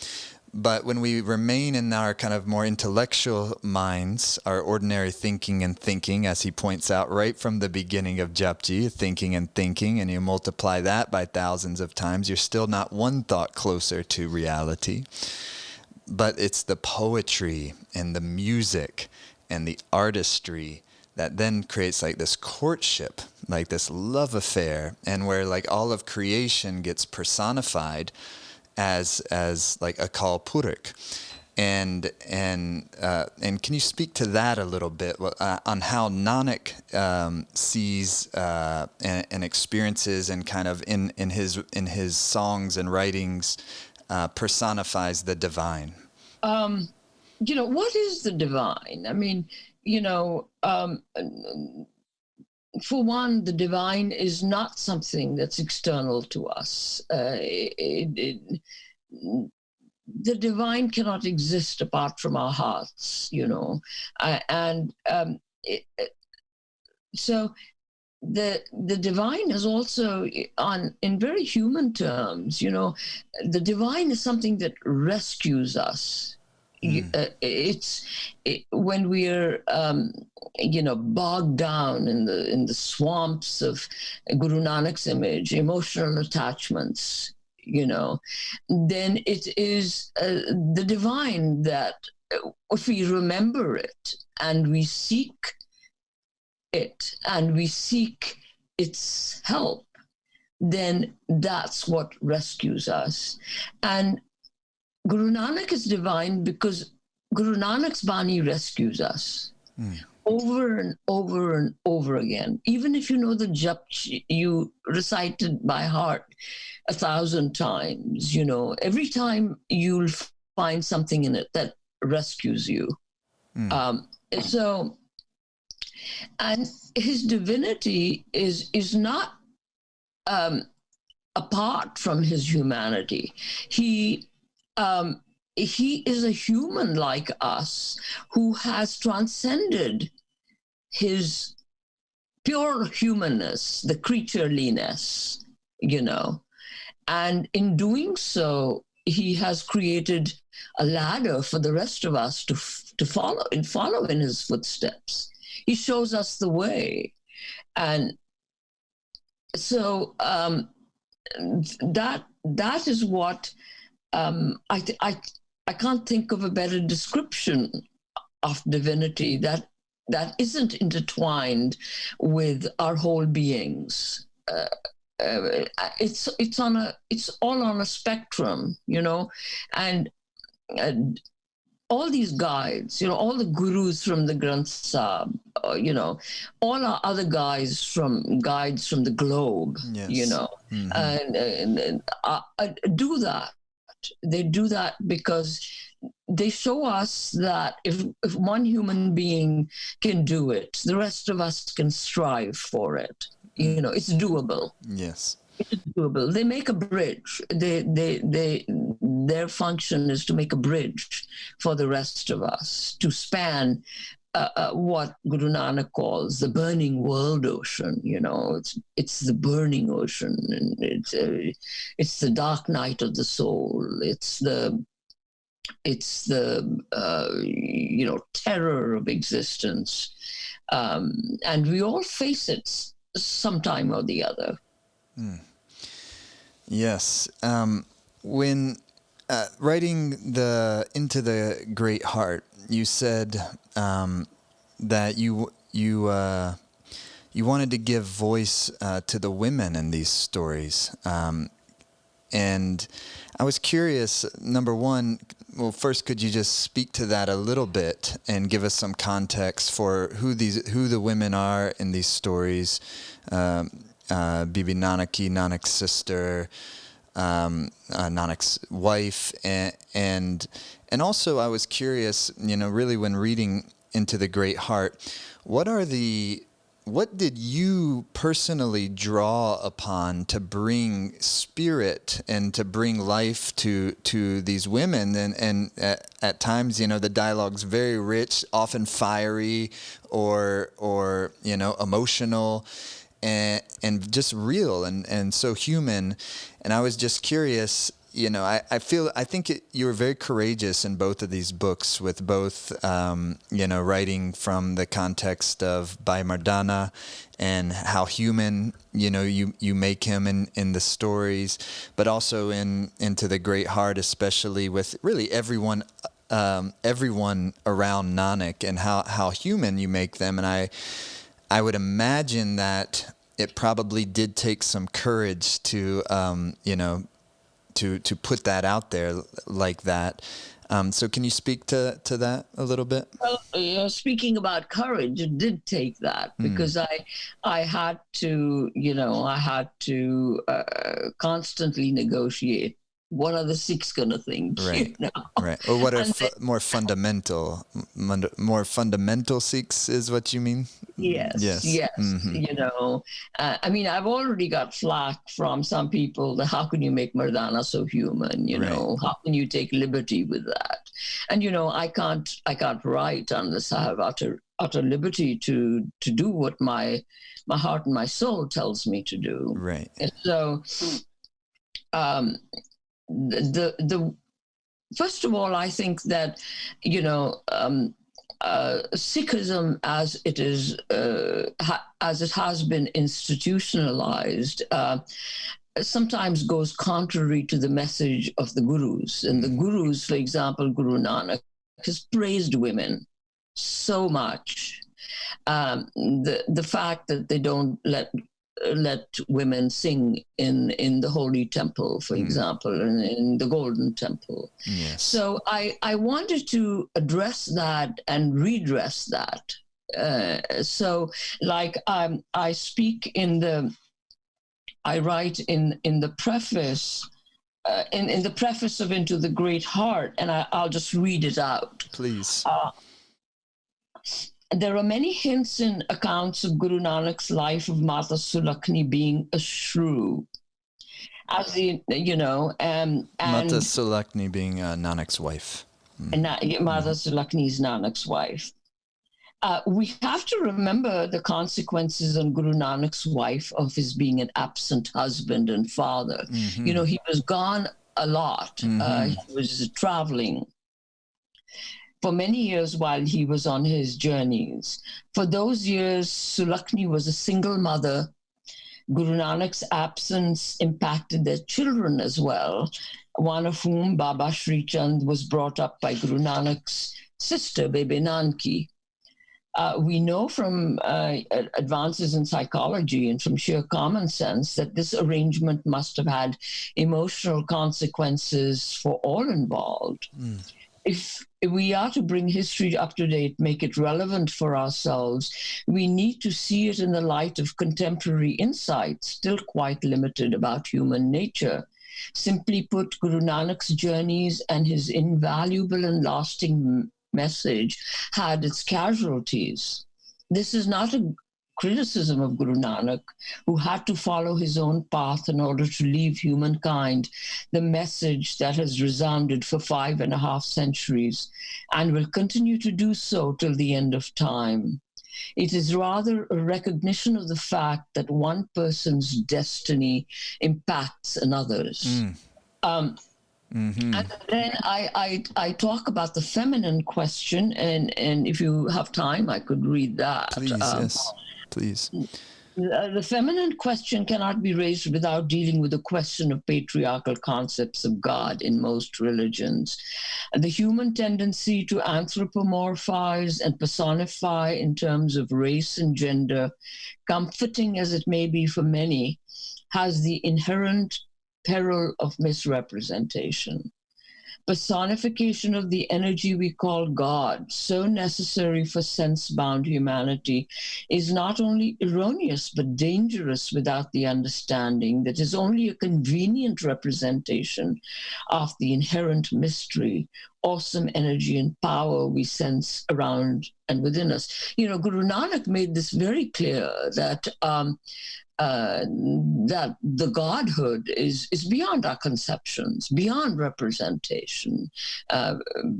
Speaker 1: But when we remain in our kind of more intellectual minds, our ordinary thinking, as he points out right from the beginning of Japji, thinking, and you multiply that by thousands of times, you're still not one thought closer to reality. But it's the poetry and the music and the artistry that then creates like this courtship, like this love affair, and where like all of creation gets personified as like a Akal Purakh. And can you speak to that a little bit on how Nanak sees and experiences and kind of in his songs and writings personifies the divine?
Speaker 2: What is the divine? I mean, for one, the divine is not something that's external to us. The divine cannot exist apart from our hearts, so the divine is also in very human terms. The divine is something that rescues us. When we're bogged down in the swamps of Guru Nanak's image, emotional attachments, then it is the divine that, if we remember it and we seek it and we seek its help, then that's what rescues us. And Guru Nanak is divine because Guru Nanak's Bani rescues us over and over and over again. Even if you know the jap you recited by heart 1,000 times, every time you'll find something in it that rescues you. And his divinity is not apart from his humanity. He is a human like us who has transcended his pure humanness, the creatureliness, and in doing so, he has created a ladder for the rest of us to follow in his footsteps. He shows us the way. And so that is what I can't think of a better description of divinity that isn't intertwined with our whole beings. It's all on a spectrum, and all these guides, all the gurus from the Granth Sahib, all our other guides from the globe, and do that. They do that because they show us that if one human being can do it, the rest of us can strive for it. It's doable.
Speaker 1: Yes.
Speaker 2: It's doable. They make a bridge. Their function is to make a bridge for the rest of us to span what Guru Nanak calls the burning world ocean. It's the burning ocean, and it's the dark night of the soul. It's the terror of existence, and we all face it sometime or the other.
Speaker 1: Yes. When writing Into the Great Heart, you said that you wanted to give voice to the women in these stories, and I was curious. Number one, well, first, could you just speak to that a little bit and give us some context for who the women are in these stories? Bibi Nanaki, Nanak's sister, Nanak's wife, and also I was curious, really when reading Into the Great Heart, what are the what did you personally draw upon to bring spirit and to bring life to these women? And at times, the dialogue's very rich, often fiery, or emotional, and just real and so human. And I was just curious. I think you were very courageous in both of these books, with both, writing from the context of Bhai Mardana and how human, you make him in the stories, but also into the great heart, especially with really everyone around Nanak, and how human you make them. And I would imagine that it probably did take some courage to, to put that out there like that. So can you speak to that a little bit?
Speaker 2: Well, speaking about courage, it did take that, because I had to, constantly negotiate. What are the Sikhs going to think?
Speaker 1: Right. Right. Or what are more fundamental Sikhs is what you mean?
Speaker 2: Yes. Mm-hmm. I've already got flack from some people that how can you make Mardana so human? How can you take liberty with that? And I can't write unless I have utter liberty to do what my heart and my soul tells me to do.
Speaker 1: Right.
Speaker 2: And so, the first of all, I think that Sikhism, as it is, as it has been institutionalized, sometimes goes contrary to the message of the gurus. And the gurus, for example, Guru Nanak, has praised women so much. The fact that they don't let women sing in the Holy Temple, for example, and in the Golden Temple.
Speaker 1: Yes.
Speaker 2: So I wanted to address that and redress that. I write in the preface, in the preface of Into the Great Heart, and I'll just read it out.
Speaker 1: Please.
Speaker 2: There are many hints in accounts of Guru Nanak's life of Mata Sulakni being a shrew. As the, and
Speaker 1: Mata Sulakni being Nanak's wife.
Speaker 2: Mata Sulakni is Nanak's wife. We have to remember the consequences on Guru Nanak's wife of his being an absent husband and father.
Speaker 1: Mm-hmm.
Speaker 2: He was gone a lot. He was traveling for many years while he was on his journeys. For those years, Sulakni was a single mother. Guru Nanak's absence impacted their children as well, one of whom, Baba Sri Chand, was brought up by Guru Nanak's sister, Bebe Nanki. We know from advances in psychology and from sheer common sense that this arrangement must have had emotional consequences for all involved. If we are to bring history up to date, make it relevant for ourselves, we need to see it in the light of contemporary insights, still quite limited, about human nature. Simply put, Guru Nanak's journeys and his invaluable and lasting message had its casualties. This is not a criticism of Guru Nanak, who had to follow his own path in order to leave humankind the message that has resounded for 5.5 centuries and will continue to do so till the end of time. It is rather a recognition of the fact that one person's destiny impacts another's. And then I talk about the feminine question, and if you have time, I could read that.
Speaker 1: Please, yes, please.
Speaker 2: The feminine question cannot be raised without dealing with the question of patriarchal concepts of God in most religions. The human tendency to anthropomorphize and personify in terms of race and gender, comforting as it may be for many, has the inherent peril of misrepresentation. personification of the energy we call God, so necessary for sense-bound humanity, is not only erroneous but dangerous without the understanding that is only a convenient representation of the inherent mystery, awesome energy and power we sense around and within us. Guru Nanak made this very clear that that the Godhood is beyond our conceptions, beyond representation,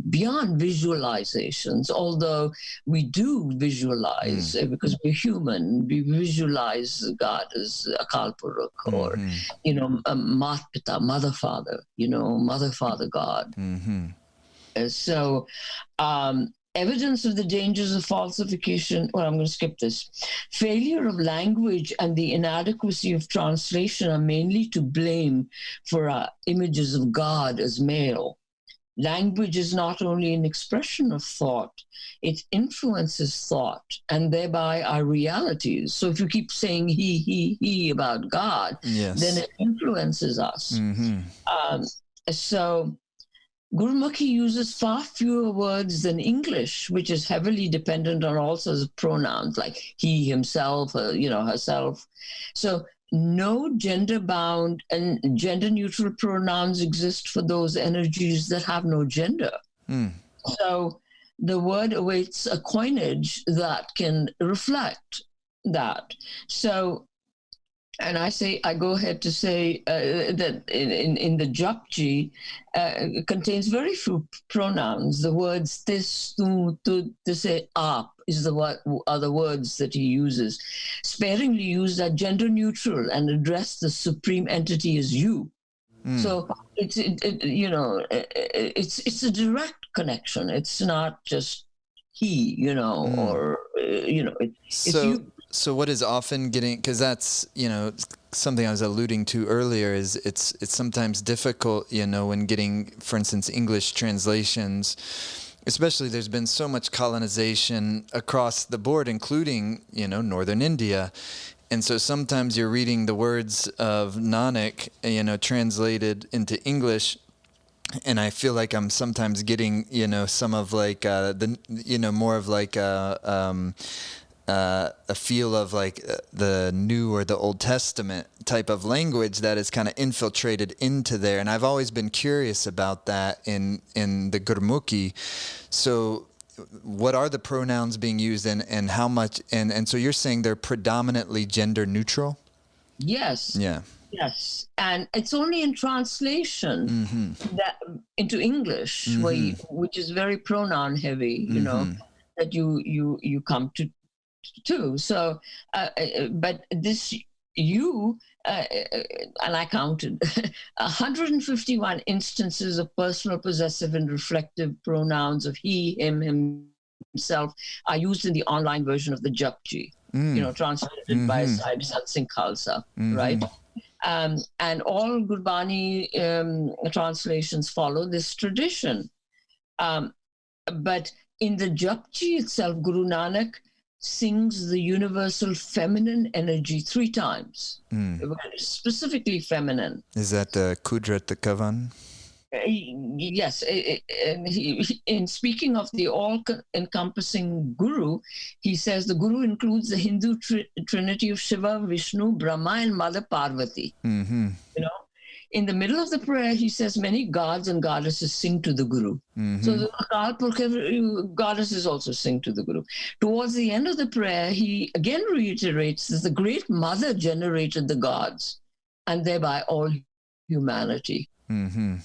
Speaker 2: beyond visualizations, although we do visualize, because we're human, we visualize God as Akal Purakh, or, Mat Pita, Mother Father, Mother Father God. So, evidence of the dangers of falsification. Well, I'm going to skip this. Failure of language and the inadequacy of translation are mainly to blame for our images of God as male. Language is not only an expression of thought, it influences thought and thereby our realities. So if you keep saying he about God, then it influences us. So Gurmukhi uses far fewer words than English, which is heavily dependent on all sorts of pronouns like he, himself, herself. So no gender-bound and gender-neutral pronouns exist for those energies that have no gender. So the word awaits a coinage that can reflect that. So, and I go ahead to say that in the Japji contains very few pronouns. The words tis, tu, tise, aap are the words that he uses. Sparingly used are gender neutral and address the supreme entity as you. So it's a direct connection. It's not just he, or it's you.
Speaker 1: So what is often getting, because that's, something I was alluding to earlier, is it's sometimes difficult, when getting, for instance, English translations, especially there's been so much colonization across the board, including, northern India. And so sometimes you're reading the words of Nanak, translated into English, and I feel like I'm sometimes getting, some of like more of like a feel of like the New or the Old Testament type of language that is kind of infiltrated into there. And I've always been curious about that in the Gurmukhi. So what are the pronouns being used and how much? And so you're saying they're predominantly gender neutral?
Speaker 2: Yes.
Speaker 1: Yeah.
Speaker 2: Yes. And it's only in translation that into English, which is very pronoun heavy, that you come to. So, but this and I counted 151 instances of personal, possessive, and reflective pronouns of he, him, himself are used in the online version of the Japji, translated by Sahib Sant Singh Khalsa, right? And all Gurbani translations follow this tradition. But in the Japji itself, Guru Nanak sings the universal feminine energy 3 times, specifically feminine.
Speaker 1: Is that the Kudrat the Kavan?
Speaker 2: Yes. In speaking of the all-encompassing Guru, he says the Guru includes the Hindu trinity of Shiva, Vishnu, Brahma, and Mother Parvati. In the middle of the prayer, he says many gods and goddesses sing to the Guru. So the Akal Purakh goddesses also sing to the Guru. Towards the end of the prayer, he again reiterates that the great mother generated the gods and thereby all humanity. The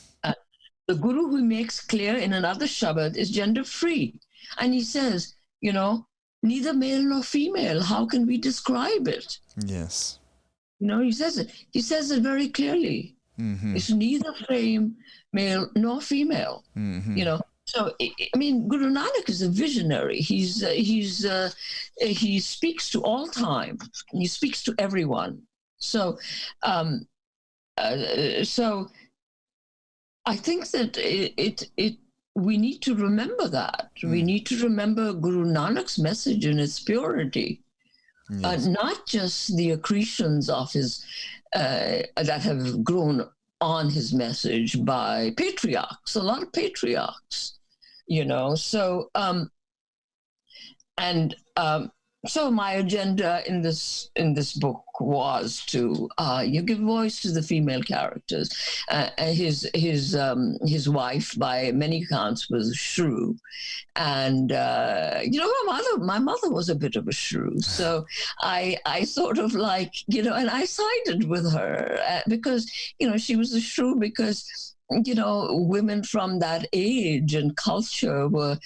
Speaker 2: Guru, who makes clear in another Shabad, is gender-free. And he says, neither male nor female, how can we describe it?
Speaker 1: Yes.
Speaker 2: He says it. He says it very clearly. It's neither male nor female. So I mean, Guru Nanak is a visionary. He speaks to all time. He speaks to everyone. So so I think that we need to remember that. We need to remember Guru Nanak's message in its purity. Not just the accretions of his that have grown on his message by patriarchs, a lot of patriarchs, So, and so my agenda in this book was to you give voice to the female characters. His wife, by many accounts, was a shrew, and my mother was a bit of a shrew, so I sort of and I sided with her because she was a shrew because women from that age and culture were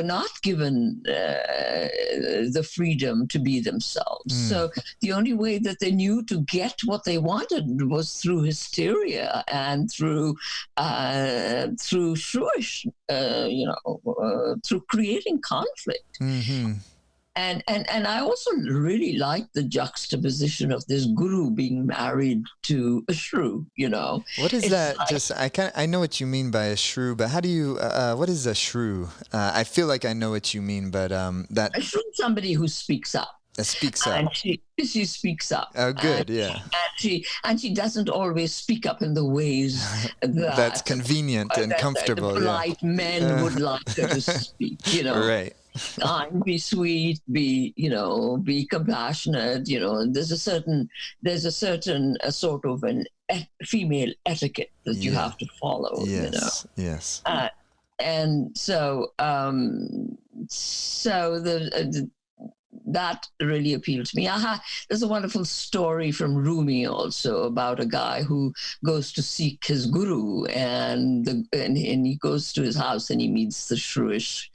Speaker 2: not given the freedom to be themselves. So the only way that they knew to get what they wanted was through hysteria and through shrewish, through creating conflict.
Speaker 1: Mm-hmm.
Speaker 2: And I also really like the juxtaposition of this guru being married to a shrew.
Speaker 1: What is that? I know what you mean by a shrew, but how do you? What is a shrew? I feel like I know what you mean, but that
Speaker 2: a shrew is somebody who speaks up.
Speaker 1: Speaks up.
Speaker 2: And she speaks up.
Speaker 1: Oh, good, yeah.
Speaker 2: And she doesn't always speak up in the ways
Speaker 1: that's convenient and comfortable.
Speaker 2: The polite men would like her to speak.
Speaker 1: Right.
Speaker 2: Be sweet, be compassionate. There's a certain sort of an female etiquette that you have to follow.
Speaker 1: Yes. Yes.
Speaker 2: And so that really appealed to me. There's a wonderful story from Rumi also about a guy who goes to seek his guru, and he goes to his house and he meets the shrewish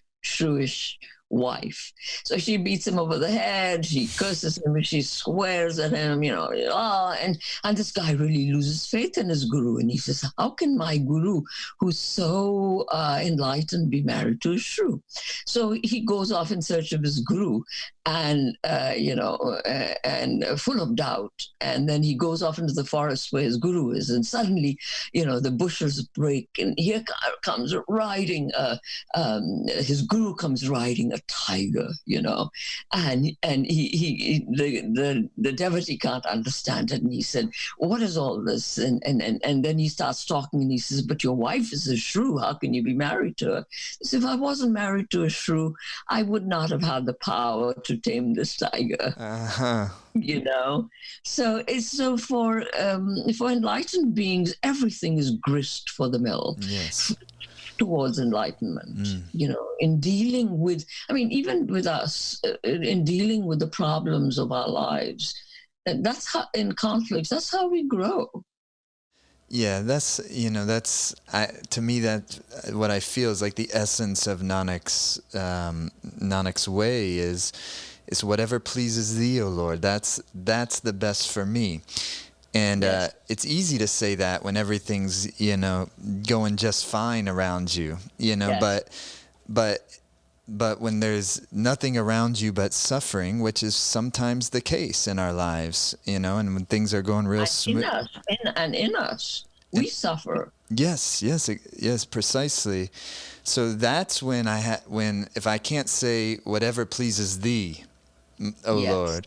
Speaker 2: wife. So she beats him over the head, she curses him, she swears at him, and this guy really loses faith in his guru, and he says, how can my guru, who's so enlightened, be married to a shrew? So he goes off in search of his guru, and full of doubt, and then he goes off into the forest where his guru is, and suddenly the bushes break, and here comes riding his guru comes riding a tiger, and the devotee can't understand it, and he said, what is all this? And then he starts talking, and he says, but your wife is a shrew, how can you be married to her? He says, if I wasn't married to a shrew, I would not have had the power to tame this tiger. So for enlightened beings, everything is grist for the mill.
Speaker 1: Yes.
Speaker 2: Towards enlightenment, in dealing with, even with us, in dealing with the problems of our lives. And that's how, in conflicts, that's how we grow.
Speaker 1: Yeah, that's to me, that what I feel is like the essence of Nanak's way is whatever pleases thee, O Lord. That's the best for me. And it's easy to say that when everything's, going just fine around you, yes. But when there's nothing around you but suffering, which is sometimes the case in our lives, and when things are going real smooth.
Speaker 2: In us, we suffer.
Speaker 1: Yes, precisely. So that's when if I can't say whatever pleases thee, O Lord,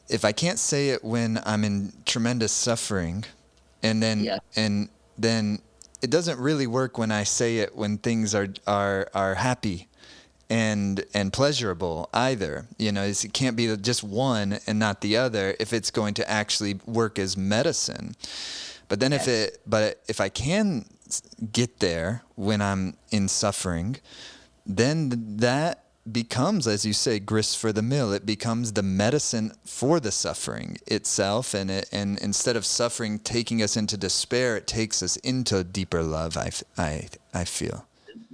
Speaker 1: if I can't say it when I'm in tremendous suffering, and then it doesn't really work when I say it when things are happy and pleasurable either. It can't be just one and not the other if it's going to actually work as medicine. But then if I can get there when I'm in suffering, then that becomes, as you say, grist for the mill. It becomes the medicine for the suffering itself, and instead of suffering taking us into despair, it takes us into deeper love. I feel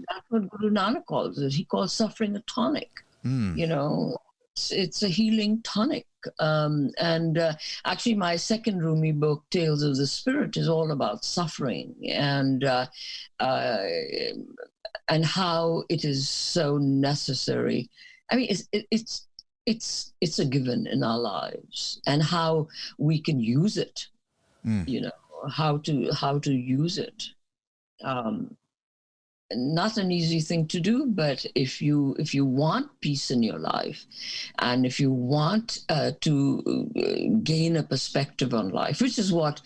Speaker 2: that's what Guru Nanak calls it. He calls suffering a tonic. It's a healing tonic. Actually, my second Rumi book, Tales of the Spirit, is all about suffering and how it is so necessary. It's a given in our lives, and how we can use it. How to use it. not an easy thing to do, but if you want peace in your life, and if you want to gain a perspective on life, which is what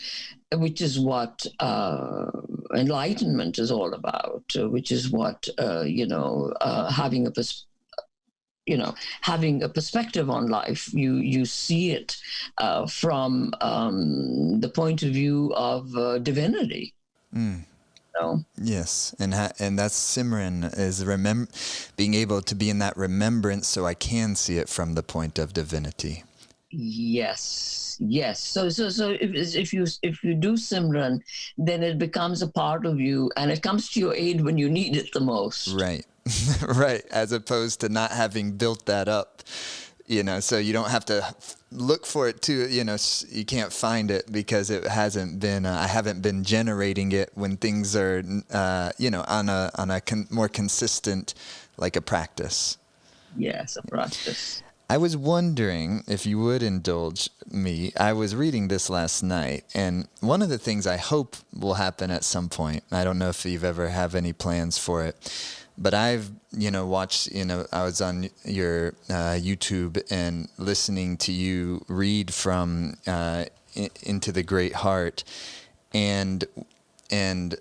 Speaker 2: enlightenment is all about, which is what having a having a perspective on life. You see it from the point of view of divinity.
Speaker 1: Yes, and that's Simran, is being able to be in that remembrance, so I can see it from the point of divinity.
Speaker 2: Yes. So if you do Simran, then it becomes a part of you, and it comes to your aid when you need it the most.
Speaker 1: Right, right. As opposed to not having built that up, so you don't have to look for it too. You can't find it because it hasn't been. I haven't been generating it when things are, on a more consistent, like a practice.
Speaker 2: Yes, a practice.
Speaker 1: I was wondering if you would indulge me. I was reading this last night, and one of the things I hope will happen at some point, I don't know if you've ever have any plans for it, but I've, watched, I was on your YouTube and listening to you read from Into the Great Heart. And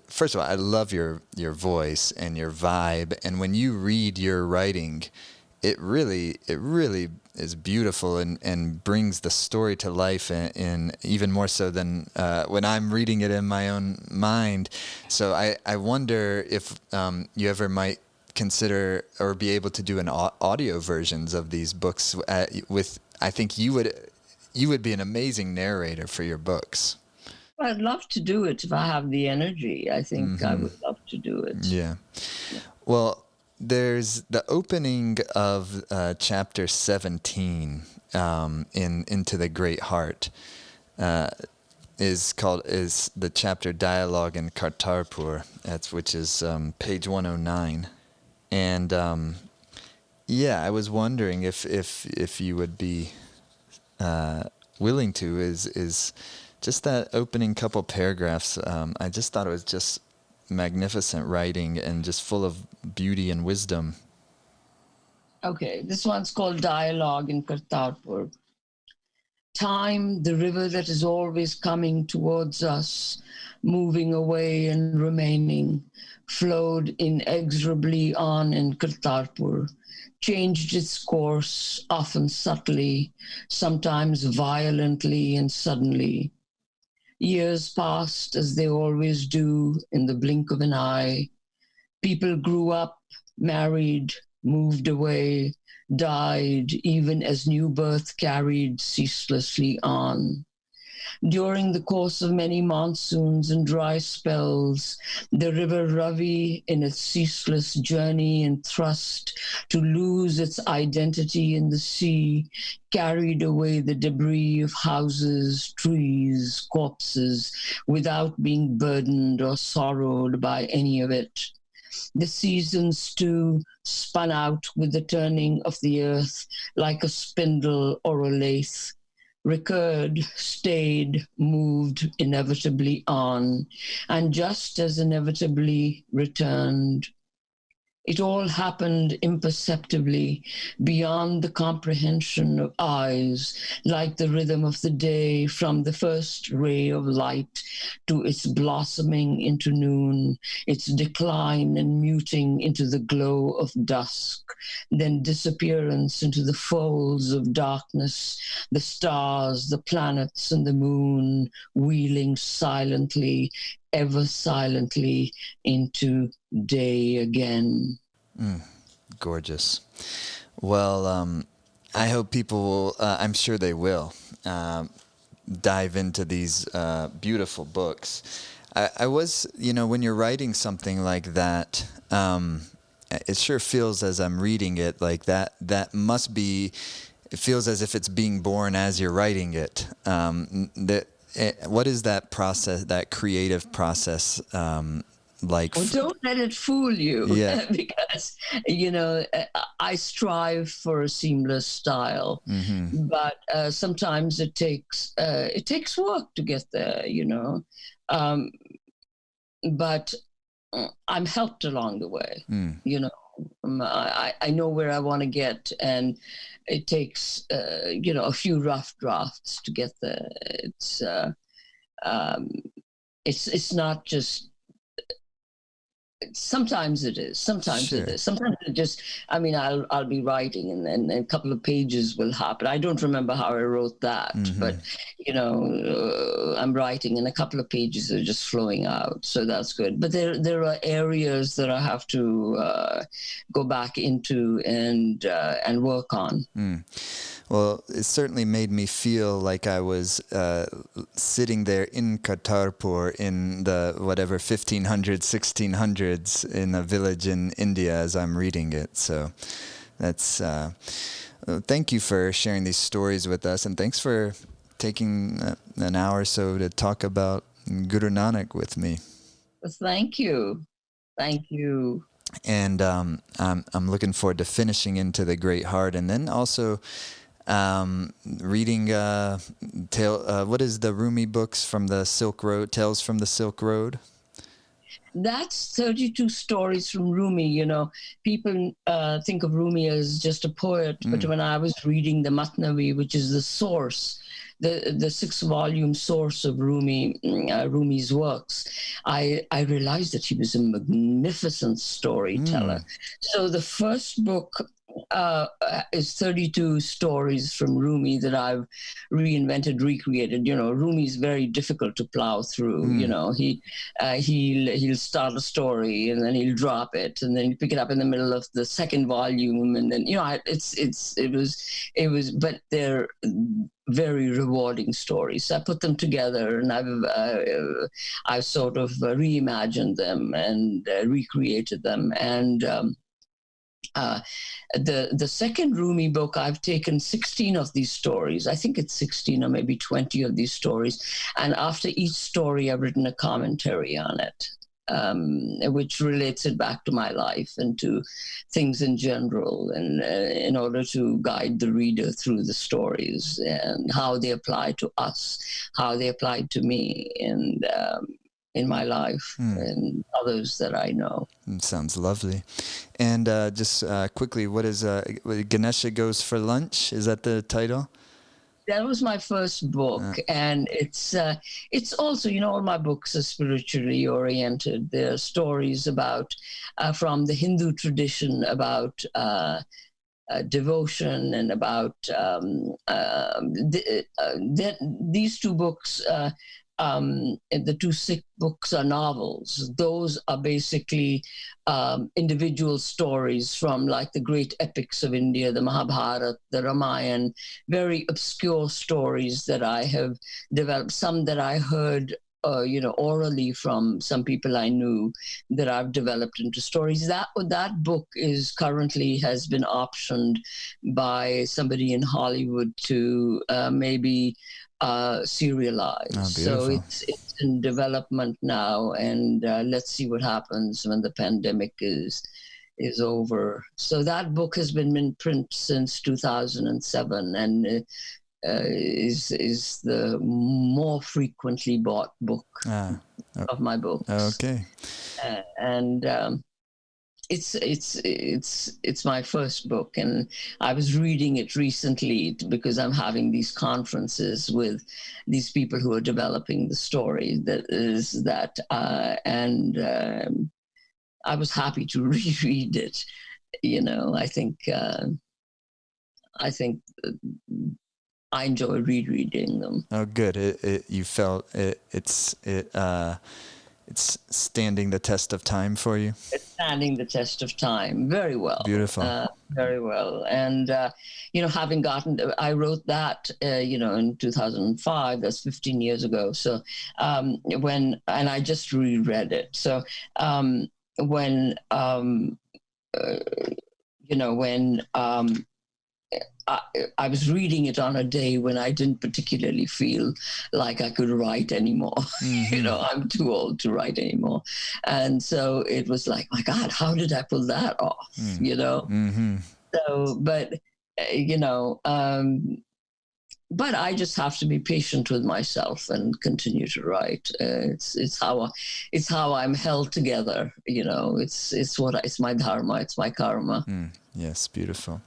Speaker 1: first of all, I love your voice and your vibe. And when you read your writing, it really is beautiful and brings the story to life in even more so than when I'm reading it in my own mind. So I wonder if you ever might consider or be able to do an audio versions of these books with. I think you would be an amazing narrator for your books.
Speaker 2: I'd love to do it if I have the energy. I think I would love to do it.
Speaker 1: Yeah. Well, there's the opening of chapter 17 in Into the Great Heart is the chapter Dialogue in Kartarpur, which is page 109. And I was wondering if you would be willing to is just that opening couple paragraphs. I just thought it was just magnificent writing and just full of beauty and wisdom.
Speaker 2: Okay, this one's called Dialogue in Kartarpur. Time, the river that is always coming towards us, moving away and remaining, flowed inexorably on in Kartarpur, changed its course, often subtly, sometimes violently and suddenly. Years passed as they always do in the blink of an eye. People grew up, married, moved away, died, even as new birth carried ceaselessly on. During the course of many monsoons and dry spells, the river Ravi, in its ceaseless journey and thrust to lose its identity in the sea, carried away the debris of houses, trees, corpses, without being burdened or sorrowed by any of it. The seasons, too, spun out with the turning of the earth like a spindle or a lathe, recurred, stayed, moved inevitably on, and just as inevitably returned. It all happened imperceptibly, beyond the comprehension of eyes, like the rhythm of the day from the first ray of light to its blossoming into noon, its decline and muting into the glow of dusk, then disappearance into the folds of darkness, the stars, the planets, and the moon wheeling silently, ever silently, into day again.
Speaker 1: Gorgeous. Well, I hope people will, I'm sure they will, dive into these beautiful books. I was, when you're writing something like that, it sure feels as I'm reading it like that must be, it feels as if it's being born as you're writing it. What is that process, that creative process like?
Speaker 2: Well, don't let it fool you,
Speaker 1: yeah.
Speaker 2: because, I strive for a seamless style, but sometimes it takes work to get there, but I'm helped along the way.
Speaker 1: Mm.
Speaker 2: You know, I know where I want to get, and it takes a few rough drafts to get there. Um, it's not just. Sometimes it is. Sometimes
Speaker 1: Sure.
Speaker 2: it is. Sometimes it just. I mean, I'll be writing, and then a couple of pages will happen. I don't remember how I wrote that, but I'm writing, and a couple of pages are just flowing out. So that's good. But there are areas that I have to go back into and work on.
Speaker 1: Mm. Well, it certainly made me feel like I was sitting there in Kartarpur in the whatever 1500s, 1600s in a village in India as I'm reading it. So that's thank you for sharing these stories with us, and thanks for taking an hour or so to talk about Guru Nanak with me.
Speaker 2: Thank you. Thank you.
Speaker 1: And I'm looking forward to finishing Into the Great Heart, and then also reading what is the Rumi books from the Silk Road, Tales from the Silk Road?
Speaker 2: That's 32 stories from Rumi. You know, people think of Rumi as just a poet, but when I was reading the Matnavi, which is the source, the 6-volume source of Rumi's works, I realized that he was a magnificent storyteller. So the first book is 32 stories from Rumi that I've reinvented, recreated. You know, Rumi is very difficult to plow through. You know, he'll start a story and then he'll drop it, and then he'll pick it up in the middle of the second volume, and then it was, but they're very rewarding stories. So I put them together, and I've sort of reimagined them and recreated them, and the second Rumi book, I've taken 16 of these stories. I think it's 16 or maybe 20 of these stories. And after each story, I've written a commentary on it, which relates it back to my life and to things in general, and in order to guide the reader through the stories and how they apply to us, how they apply to me, and in my life and others that I know.
Speaker 1: Sounds lovely. And just quickly, what is Ganesha Goes for Lunch? Is that the title?
Speaker 2: That was my first book, and it's also, you know, all my books are spiritually oriented. They're stories about from the Hindu tradition about devotion, and about these two books. The two Sikh books are novels. Those are basically individual stories from like the great epics of India, the Mahabharata, the Ramayana, very obscure stories that I have developed, some that I heard orally from some people I knew, that I've developed into stories. That book is currently has been optioned by somebody in Hollywood to maybe serialized. So it's in development now, and let's see what happens when the pandemic is over. So that book has been in print since 2007, and is the more frequently bought book of my books.
Speaker 1: Okay.
Speaker 2: And it's my first book, and I was reading it recently because I'm having these conferences with these people who are developing the story. And I was happy to reread it. You know, I think I enjoy rereading them.
Speaker 1: Oh, good. You felt it's standing the test of time for you?
Speaker 2: It's standing the test of time very well.
Speaker 1: Beautiful.
Speaker 2: Very well. And, I wrote that, in 2005, that's 15 years ago. So and I just reread it. So when I was reading it on a day when I didn't particularly feel like I could write anymore.
Speaker 1: Mm-hmm.
Speaker 2: I'm too old to write anymore. And so it was like, my God, how did I pull that off? Mm-hmm. So, but, but I just have to be patient with myself and continue to write. It's how I'm held together. It's my dharma. It's my karma.
Speaker 1: Yes, beautiful.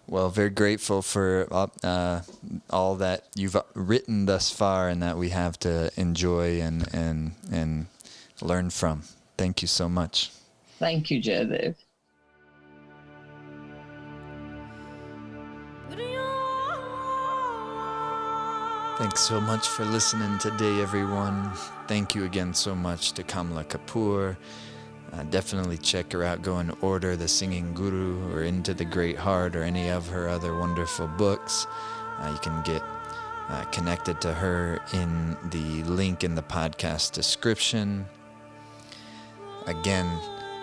Speaker 1: Well, very grateful for all that you've written thus far and that we have to enjoy and learn from. Thank you so much.
Speaker 2: Thank you, Jaydev.
Speaker 1: Thanks so much for listening today, everyone. Thank you again so much to Kamla Kapur. Definitely check her out. Go and order The Singing Guru or Into the Great Heart or any of her other wonderful books. You can get connected to her in the link in the podcast description. Again,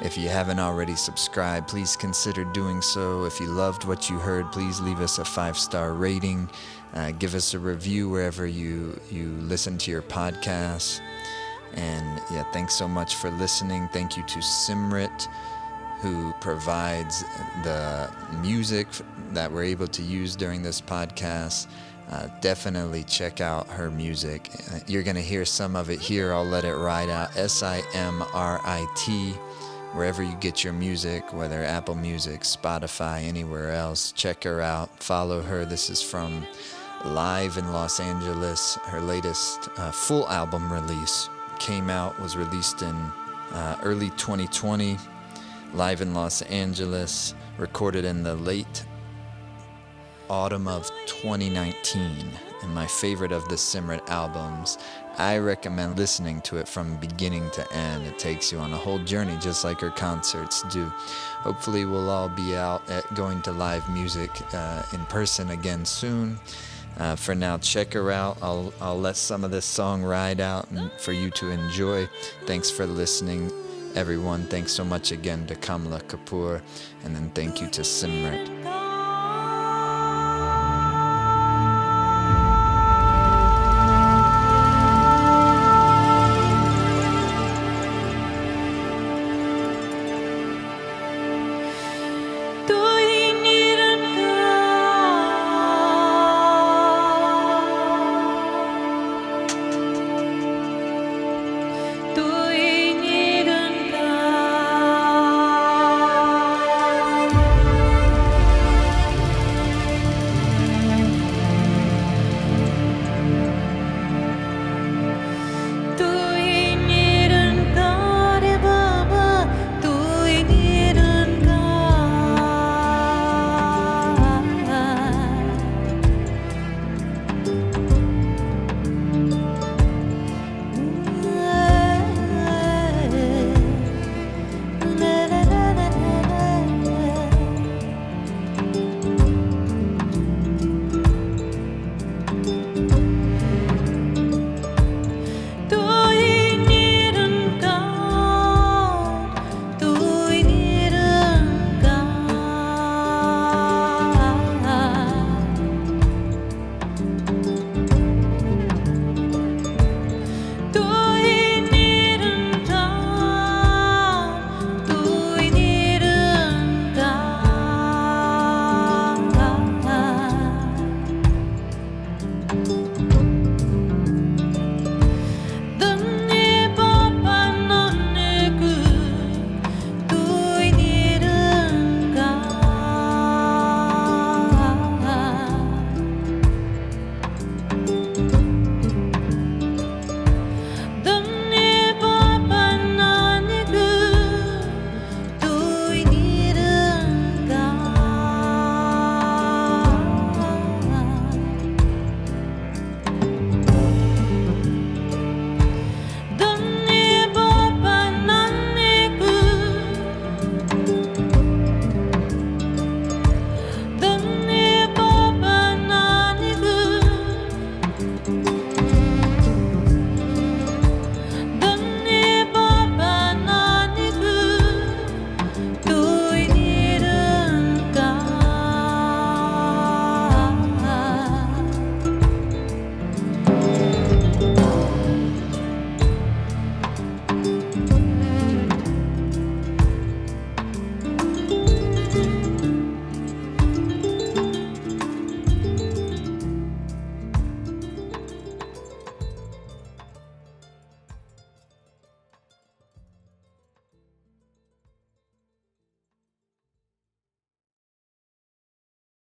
Speaker 1: if you haven't already subscribed, please consider doing so. If you loved what you heard, please leave us a 5-star rating. Give us a review wherever you listen to your podcasts. And yeah, thanks so much for listening. Thank you to Simrit, who provides the music that we're able to use during this podcast. Definitely check out her music. You're going to hear some of it here. I'll let it ride out. SIMRIT, wherever you get your music, whether Apple Music, Spotify, anywhere else. Check her out. Follow her. This is from Live in Los Angeles. Her latest full album release was released in early 2020. Live in Los Angeles, recorded in the late autumn of 2019, and my favorite of the Simrit albums. I recommend listening to it from beginning to end. It takes you on a whole journey, just like her concerts do. Hopefully we'll all be out going to live music in person again soon. For now, check her out. I'll let some of this song ride out and for you to enjoy. Thanks for listening, everyone. Thanks so much again to Kamla Kapur, and then thank you to Simrit.